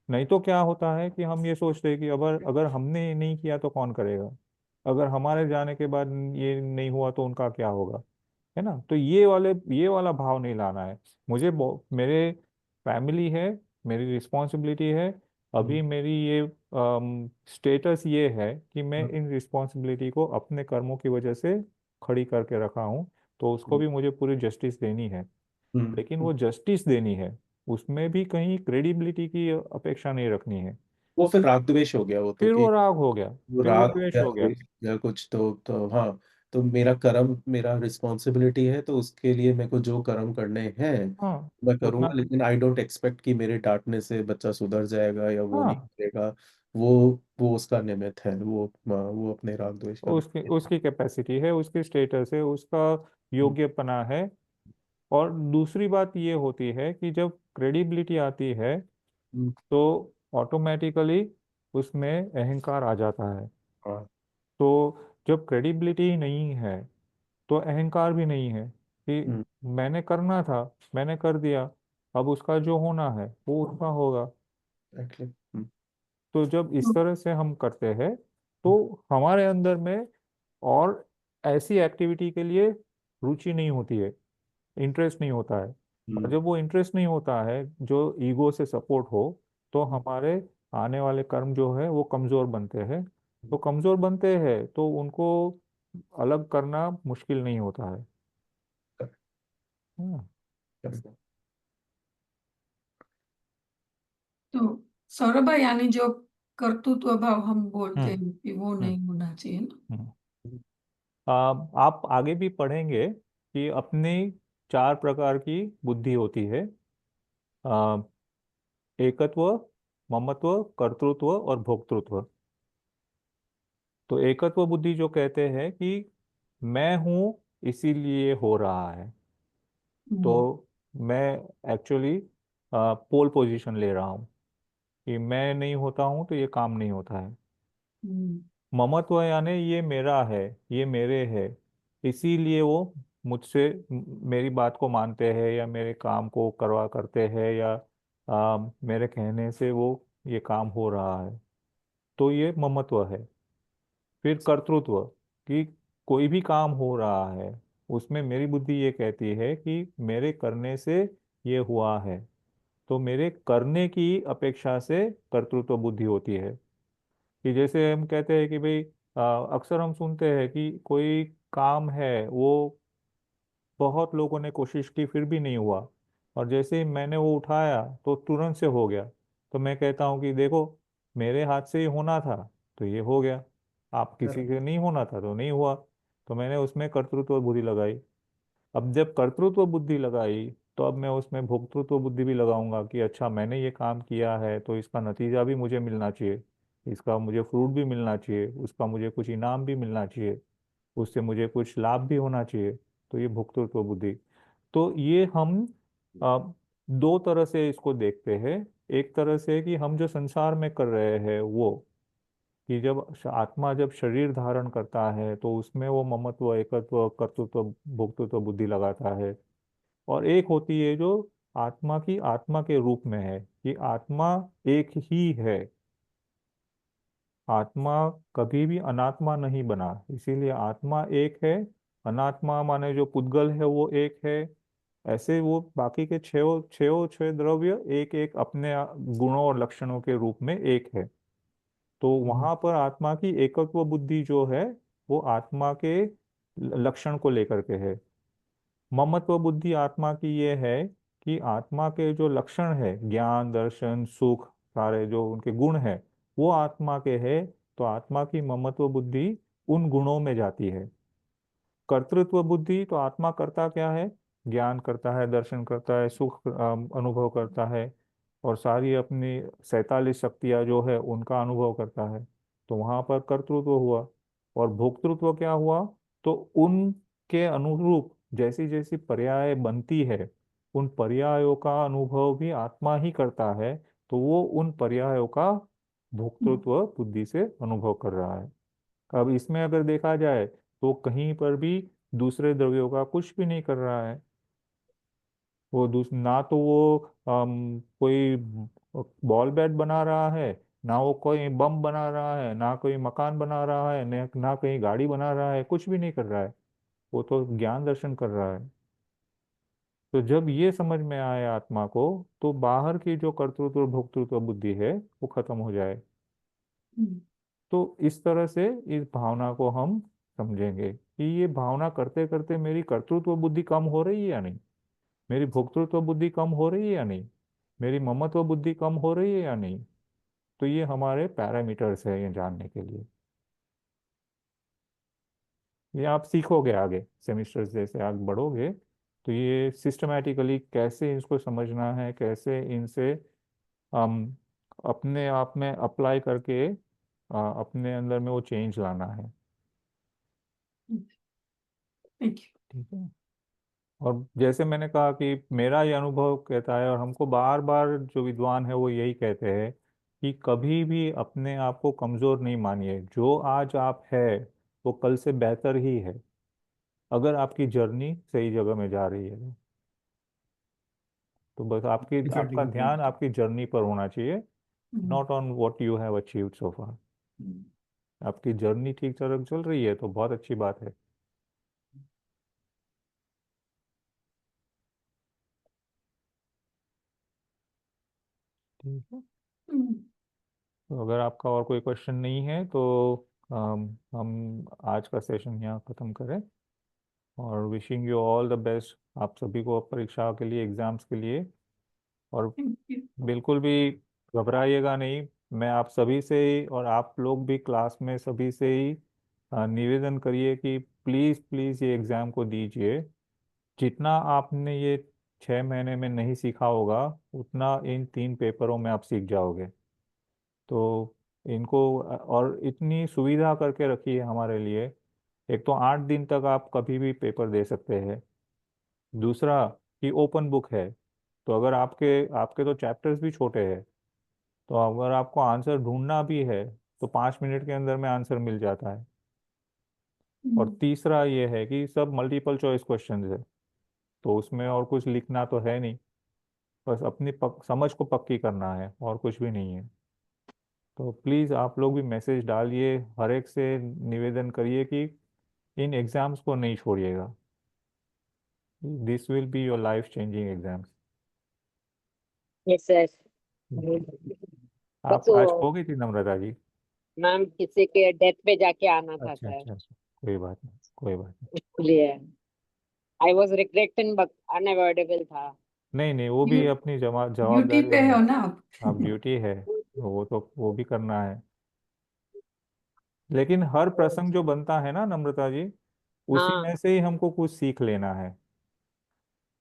नहीं तो क्या होता है कि हम ये सोचते हैं कि अगर अगर हमने ये नहीं किया तो कौन करेगा, अगर हमारे जाने के बाद ये नहीं हुआ तो उनका क्या होगा, है ना। तो ये वाला भाव नहीं लाना है मुझे। मेरे फैमिली है, मेरी रिस्पॉन्सिबिलिटी है। हम्म, अभी मेरी ये स्टेटस ये है कि मैं इन रिस्पॉन्सिबिलिटी को अपने कर्मों की वजह से खड़ी करके रखा हूँ, तो उसको हम्म, भी मुझे पूरी जस्टिस देनी है। लेकिन हम्म। वो जस्टिस देनी है, उसमें भी कहीं क्रेडिबिलिटी की अपेक्षा नहीं रखनी है। वो फिर राग द्वेष हो गया, वो तो फिर कि वो राग हो गया, वो फिर वो राग हो द्वेष गया, हो गया। द्वेष हो गया कुछ, तो हाँ, तो मेरा कर्म, मेरा रिस्पॉन्सिबिलिटी है, तो उसके लिए मेरे को जो कर्म करने हैं हाँ, मैं उतना। करूंगा, लेकिन आई डोंट एक्सपेक्ट कि मेरे डांटने से बच्चा सुधर जाएगा या वो नहीं हाँ, करेगा। वो वो उसका निमित्त है, वो अपने राग द्वेष उसकी करने। उसकी कैपेसिटी है, उसकी स्टेटस है, उसका हम्म, योग्यपना है। और दूसरी बात ये होती है कि जब क्रेडिबिलिटी आती है हम्म, तो ऑटोमेटिकली उसमें अहंकार आ जाता है। हाँ, तो जब क्रेडिबिलिटी ही नहीं है तो अहंकार भी नहीं है कि हम्म, मैंने करना था, मैंने कर दिया, अब उसका जो होना है वो उसका होगा। exactly, तो जब इस तरह से हम करते हैं तो हमारे अंदर में और ऐसी एक्टिविटी के लिए रुचि नहीं होती है, इंटरेस्ट नहीं होता है। और हम्म, जब वो इंटरेस्ट नहीं होता है जो ईगो से सपोर्ट हो, तो हम्म, हमारे आने वाले कर्म जो है वो कमजोर बनते हैं। तो कमजोर बनते हैं तो उनको अलग करना मुश्किल नहीं होता है। हाँ। correct, तो सौरभ भाई, यानी जो कर्तृत्व भाव हम बोलते हम्म। हैं कि वो हम्म। नहीं होना चाहिए ना। हम्म। आप आगे भी पढ़ेंगे कि अपनी 4 प्रकार की बुद्धि होती है। आ, एकत्व, ममत्व, कर्तृत्व और भोक्तृत्व। तो एकत्व बुद्धि जो कहते हैं कि मैं हूँ इसीलिए हो रहा है, हम्म, तो मैं एक्चुअली पोल पोजीशन ले रहा हूँ। कि मैं नहीं होता हूँ तो ये काम नहीं होता है। हम्म, ममत्व यानी ये मेरा है, ये मेरे है, इसीलिए वो मुझसे मेरी बात को मानते हैं या मेरे काम को करवा करते हैं या मेरे कहने से वो ये काम हो रहा है। तो ये ममत्व है। फिर कर्तृत्व, कि कोई भी काम हो रहा है उसमें मेरी बुद्धि ये कहती है कि मेरे करने से ये हुआ है, तो मेरे करने की अपेक्षा से कर्तृत्व बुद्धि होती है। कि जैसे हम कहते हैं कि भाई अक्सर हम सुनते हैं कि कोई काम है वो बहुत लोगों ने कोशिश की फिर भी नहीं हुआ, और जैसे ही मैंने वो उठाया तो तुरंत से हो गया। तो मैं कहता हूँ कि देखो, मेरे हाथ से ही होना था तो ये हो गया, आप किसी के नहीं होना था तो नहीं हुआ। तो मैंने उसमें कर्तृत्व बुद्धि लगाई। अब जब कर्तृत्व बुद्धि लगाई तो अब मैं उसमें भोक्तृत्व बुद्धि भी लगाऊंगा कि अच्छा, मैंने ये काम किया है तो इसका नतीजा भी मुझे मिलना चाहिए, इसका मुझे फ्रूट भी मिलना चाहिए, उसका मुझे कुछ इनाम भी मिलना चाहिए, उससे मुझे कुछ लाभ भी होना चाहिए। तो ये भोक्तृत्व बुद्धि। तो ये हम अ, दो तरह से इसको देखते हैं। एक तरह से कि हम जो संसार में कर रहे हैं वो, कि जब आत्मा जब शरीर धारण करता है तो उसमें वो ममत्व, एकत्व, कर्तृत्व, भोक्तृत्व बुद्धि लगाता है। और एक होती है जो आत्मा की आत्मा के रूप में है, कि आत्मा एक ही है, आत्मा कभी भी अनात्मा नहीं बना, इसीलिए आत्मा एक है। अनात्मा माने जो पुद्गल है वो एक है। ऐसे वो बाकी के छह द्रव्य एक एक अपने गुणों और लक्षणों के रूप में एक है। तो वहां पर आत्मा की एकत्व बुद्धि जो है वो आत्मा के लक्षण को लेकर के है। ममत्व बुद्धि आत्मा की ये है कि आत्मा के जो लक्षण है, ज्ञान, दर्शन, सुख, सारे जो उनके गुण है वो आत्मा के है। तो आत्मा की ममत्व बुद्धि उन गुणों में जाती है। कर्तृत्व बुद्धि तो आत्मा करता क्या है, ज्ञान करता है, दर्शन करता है, सुख अनुभव करता है, और सारी अपनी 47 शक्तियां जो है उनका अनुभव करता है। तो वहां पर कर्तृत्व हुआ। और भोक्तृत्व क्या हुआ, तो उनके अनुरूप जैसी जैसी पर्याय बनती है उन पर्यायों का अनुभव भी आत्मा ही करता है। तो वो उन पर्यायों का भोक्तृत्व बुद्धि से अनुभव कर रहा है। अब इसमें अगर देखा जाए तो कहीं पर भी दूसरे द्रव्यों का कुछ भी नहीं कर रहा है। वो ना तो वो कोई बॉल बैट बना रहा है, ना वो कोई बम बना रहा है, ना कोई मकान बना रहा है, ना कहीं गाड़ी बना रहा है, कुछ भी नहीं कर रहा है। वो तो ज्ञान दर्शन कर रहा है। तो जब ये समझ में आए आत्मा को, तो बाहर की जो कर्तृत्व और भोक्तृत्व बुद्धि है वो खत्म हो जाए। हम्म, तो इस तरह से इस भावना को हम समझेंगे कि ये भावना करते करते मेरी कर्तृत्व बुद्धि कम हो रही है या नहीं, मेरी भोक्तृत्व बुद्धि कम हो रही है या नहीं, मेरी ममत्व बुद्धि कम हो रही है या नहीं। तो ये हमारे पैरामीटर्स है ये जानने के लिए। ये आप सीखोगे आगे सेमिस्टर्स जैसे आगे बढ़ोगे, तो ये सिस्टमैटिकली कैसे इसको समझना है, कैसे इनसे हम अपने आप में अप्लाई करके अपने अंदर में वो चेंज लाना है। Thank you. ठीक है। और जैसे मैंने कहा कि मेरा ये अनुभव कहता है, और हमको बार बार जो विद्वान है वो यही कहते हैं कि कभी भी अपने आप को कमजोर नहीं मानिए। जो आज आप है वो कल से बेहतर ही है, अगर आपकी जर्नी सही जगह में जा रही है। तो बस Exactly, आपका good ध्यान point. आपकी जर्नी पर होना चाहिए, hmm, not on what you have achieved so far. Hmm, आपकी जर्नी ठीक तरह चल रही है तो बहुत अच्छी बात है। ठीक है। हम्म, तो अगर आपका और कोई क्वेश्चन नहीं है तो हम आज का सेशन यहाँ ख़त्म करें। और wishing you all the best आप सभी को परीक्षा के लिए, एग्ज़ाम्स के लिए। और थैंक यू। बिल्कुल भी घबराइएगा नहीं। मैं आप सभी से ही, और आप लोग भी क्लास में सभी से ही निवेदन करिए कि प्लीज़ प्लीज़ ये एग्ज़ाम को दीजिए। जितना आपने ये 6 महीने में नहीं सीखा होगा उतना इन 3 पेपरों में आप सीख जाओगे। तो इनको और इतनी सुविधा करके रखी है हमारे लिए। एक तो 8 दिन तक आप कभी भी पेपर दे सकते हैं। दूसरा कि ओपन बुक है, तो अगर आपके आपके तो चैप्टर्स भी छोटे हैं, तो अगर आपको आंसर ढूंढना भी है तो 5 मिनट के अंदर में आंसर मिल जाता है। और तीसरा ये है कि सब मल्टीपल चॉइस क्वेश्चंस है, तो उसमें और कुछ लिखना तो है नहीं, बस अपनी समझ को पक्की करना है और कुछ भी नहीं है। तो प्लीज़ आप लोग भी मैसेज डालिए, हर एक से निवेदन करिए कि इन एग्ज़ाम्स को नहीं छोड़िएगा। This will be your life changing exams. Yes sir. आप बस आज वो हो गई थी नम्रता जी? मैम किसी के डेथ पे जाके आना था अच्छा सर, अच्छा अच्छा, कोई बात नहीं, कोई बात नहीं। इसलिए I was regretting but unavoidable था। नहीं नहीं, वो भी अपनी ड्यूटी जवाबदारी पे है। हो ना आप। आप ड्यूटी है, वो तो वो भी करना है। लेकिन हर प्रसंग जो बनता है ना नम्रता जी, उसी हाँ में से ही हमको कुछ सीख लेना है।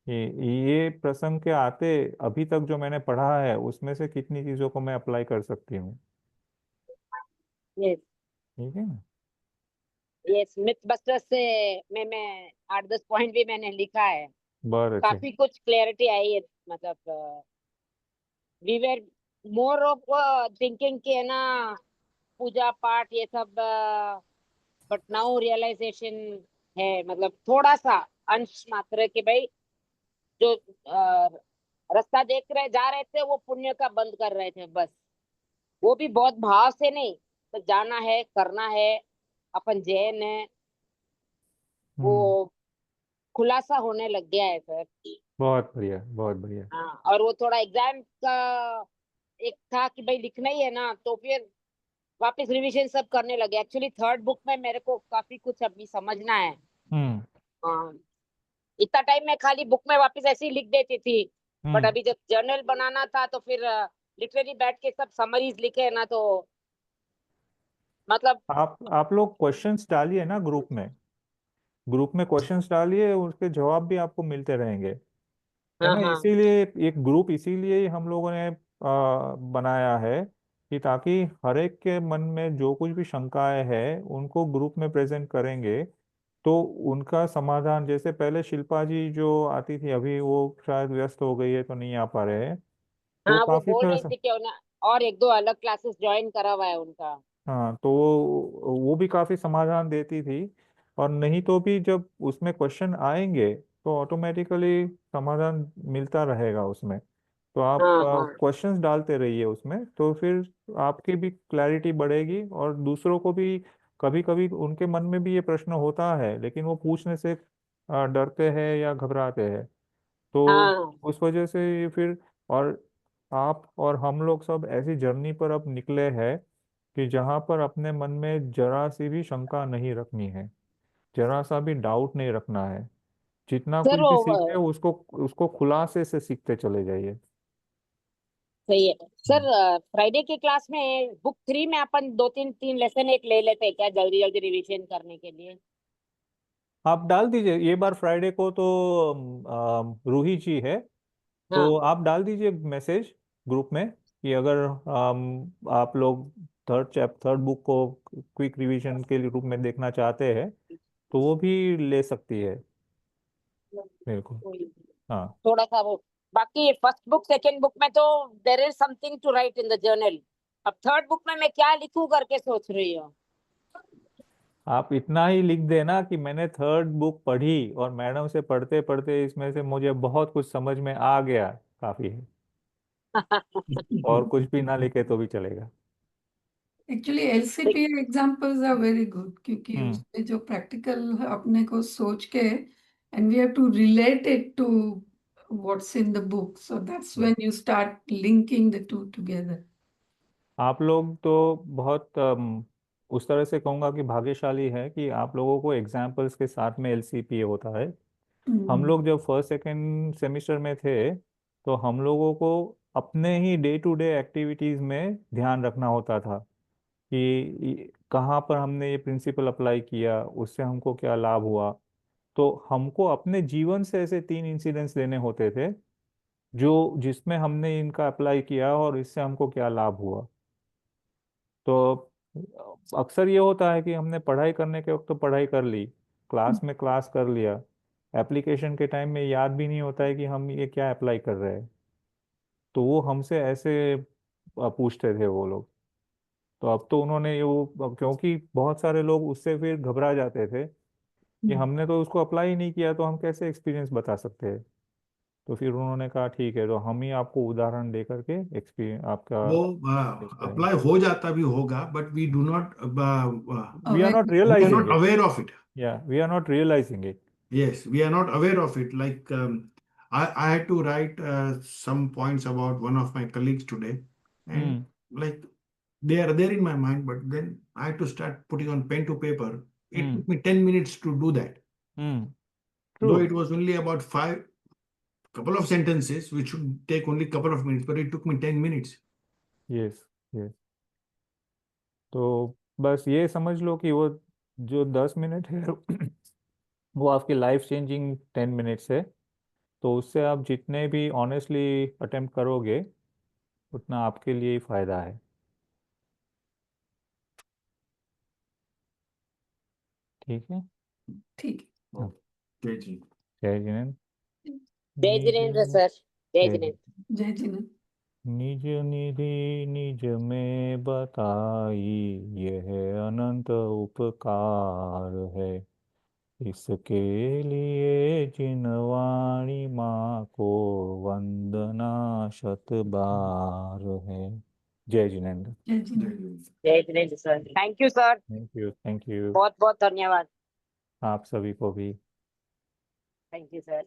ये प्रसंग के आते अभी तक जो मैंने पढ़ा है उसमें से कितनी चीजों को मैं अप्लाई कर सकती हूँ। यस ठीक है ना? यस, मिथ बस्टर्स से मैं 8-10 पॉइंट भी मैंने लिखा है, बहुत अच्छे। काफी कुछ क्लैरिटी आई है। मतलब we were more of thinking के है ना, पूजा पाठ ये सब, बट नाउ रियलाइजेशन है, मतलब थोड़ा सा अंश मात्र के भाई जो रास्ता देख रहे जा रहे थे वो पुण्य का बंद कर रहे थे बस। वो भी बहुत भाव से नहीं, तो जाना है करना है, अपन जैन है, वो हम्म। खुलासा होने लग गया है सर। बहुत बढ़िया, बहुत बढ़िया। हाँ, और वो थोड़ा एग्जाम का एक था कि भाई लिखना ही है ना, तो फिर वापस रिवीजन सब करने लगे। एक्चुअली थर्ड बुक में मेरे को काफी कुछ अभी समझना है। हम्म हाँ, इतना टाइम मैं खाली बुक में वापस ऐसे ही लिख देती थी, बट हम्म। अभी जब जर्नल बनाना था तो फिर लिटरेरी बैठ के सब समरीज लिखे ना, तो मतलब आप लोग क्वेश्चंस डालिए ना ग्रुप में, ग्रुप में क्वेश्चंस डालिए, उसके जवाब भी आपको मिलते रहेंगे। है हाँ ना? हाँ इसीलिए एक ग्रुप इसीलिए ही हम लोगों ने बनाया है कि ताकि हर एक के मन में जो कुछ भी शंकाएं हैं उनको ग्रुप में प्रेजेंट करेंगे, तो उनका समाधान, जैसे पहले शिल्पा जी जो आती थी, अभी वो शायद व्यस्त हो गई है तो नहीं आ पा रहे हैं, तो हाँ, वो काफी बोल तरह रही से। थी कि उन्हें और 1-2 अलग क्लासेस ज्वाइन करा हुआ है उनका। हाँ, तो वो भी काफी समाधान देती थी। और नहीं तो भी जब उसमें क्वेश्चन आएंगे तो ऑटोमेटिकली समाधान मिलता रहेगा उसमें। तो आप हाँ हाँ क्वेश्चंस डालते रहिए उसमें, तो फिर आपकी भी क्लैरिटी बढ़ेगी और दूसरों को भी। कभी कभी उनके मन में भी ये प्रश्न होता है लेकिन वो पूछने से डरते हैं या घबराते हैं, तो हाँ उस वजह से ये फिर। और आप और हम लोग सब ऐसी जर्नी पर अब निकले हैं कि जहाँ पर अपने मन में जरा सी भी शंका नहीं रखनी है, जरा सा भी डाउट नहीं रखना है। जितना सर कुछ वो भी सीखते हो उसको उसको खुलासे से सीखते चले जाइए। सही है हम्म। सर। फ्राइडे की क्लास में बुक 3 में अपन 2-3 लेसन एक ले लेते हैं क्या, जल्दी जल्दी रिवीजन करने के लिए? आप डाल दीजिए ये बार फ्राइडे को तो रूही जी है, तो हाँ आप डाल दीजिए मैसेज ग्रुप में कि अगर आप लोग थर्ड बुक को क्विक रिवीजन के रूप में देखना चाहते हैं तो वो भी ले सकती है, बिल्कुल। हाँ। थोड़ा सा वो, बाकी फर्स्ट बुक सेकंड बुक में तो there is something to write in the journal. अब थर्ड बुक में मैं क्या लिखूं करके सोच रही हूँ। आप इतना ही लिख देना कि मैंने थर्ड बुक पढ़ी और मैडम से पढ़ते पढ़ते इसमें से मुझे बहुत कुछ समझ में आ गया, काफी है। और कुछ भी ना लिखे तो भी चलेगा। Actually LCP examples are very good, क्योंकि हम्म। उसमें जो प्रैक्टिकल अपने को सोच के and we have to relate it to what's in the book, so that's when you start linking the two together. आप लोग तो बहुत उस तरह से कहूँगा कि भाग्यशाली है कि आप लोगों को एग्जाम्पल्स के साथ में एलसीपी होता है। हम लोग जब फर्स्ट सेकंड सेमेस्टर में थे तो हम लोगों को अपने ही डे टू डे एक्टिविटीज में ध्यान रखना होता था कि कहाँ पर हमने ये प्रिंसिपल अप्लाई किया, उससे हमको क्या लाभ हुआ। तो हमको अपने जीवन से ऐसे 3 इंसिडेंट्स लेने होते थे जो जिसमें हमने इनका अप्लाई किया और इससे हमको क्या लाभ हुआ। तो अक्सर ये होता है कि हमने पढ़ाई करने के वक्त तो पढ़ाई कर ली, क्लास में क्लास कर लिया, एप्लीकेशन के टाइम में याद भी नहीं होता है कि हम ये क्या अप्लाई कर रहे हैं। तो वो हमसे ऐसे पूछते थे वो लोग। तो अब तो उन्होंने ये वो क्योंकि बहुत सारे लोग उससे फिर घबरा जाते थे कि हमने तो उसको अप्लाई ही नहीं किया, तो हम कैसे एक्सपीरियंस बता सकते हैं। तो फिर उन्होंने कहा ठीक है, तो हम ही आपको उदाहरण दे करके एक्सपीरियंस आपका वो करेंगे। अप्लाई हो जाता भी होगा, but we do not we are not Aware. we are realising not it. aware of it. या we are not realising it. Yes, we are not aware of it. Like I had to write some points about one of my colleagues today, and like they are there in my mind, but then I had to start putting on pen to paper. It took me 10 minutes to do that, true. though it was only about couple of sentences, which should take only couple of minutes, but it took me 10 minutes. Yes yes. तो बस ये समझ लो कि वो जो 10 minute है वो आपकी लाइफ चेंजिंग 10 मिनट्स है। तो उससे आप जितने भी ऑनेस्टली अटेम्प्ट करोगे उतना आपके लिए ही फायदा है। ठीक है। ठीक है। जय जी। जय जिनेंद्र। जय जिनेंद्र सर, जय जय जिनेंद्र। जय जिनेंद्र। निज निधि निज में बताई, यह अनंत उपकार है। इसके लिए जिन वाणी माँ को वंदना शत बार है। जय जिनेंद्र। जय जिनेंद्र। जय Jinendra sir, thank you sir, thank you, thank you. बहुत बहुत धन्यवाद। आप सभी को भी। Thank you sir.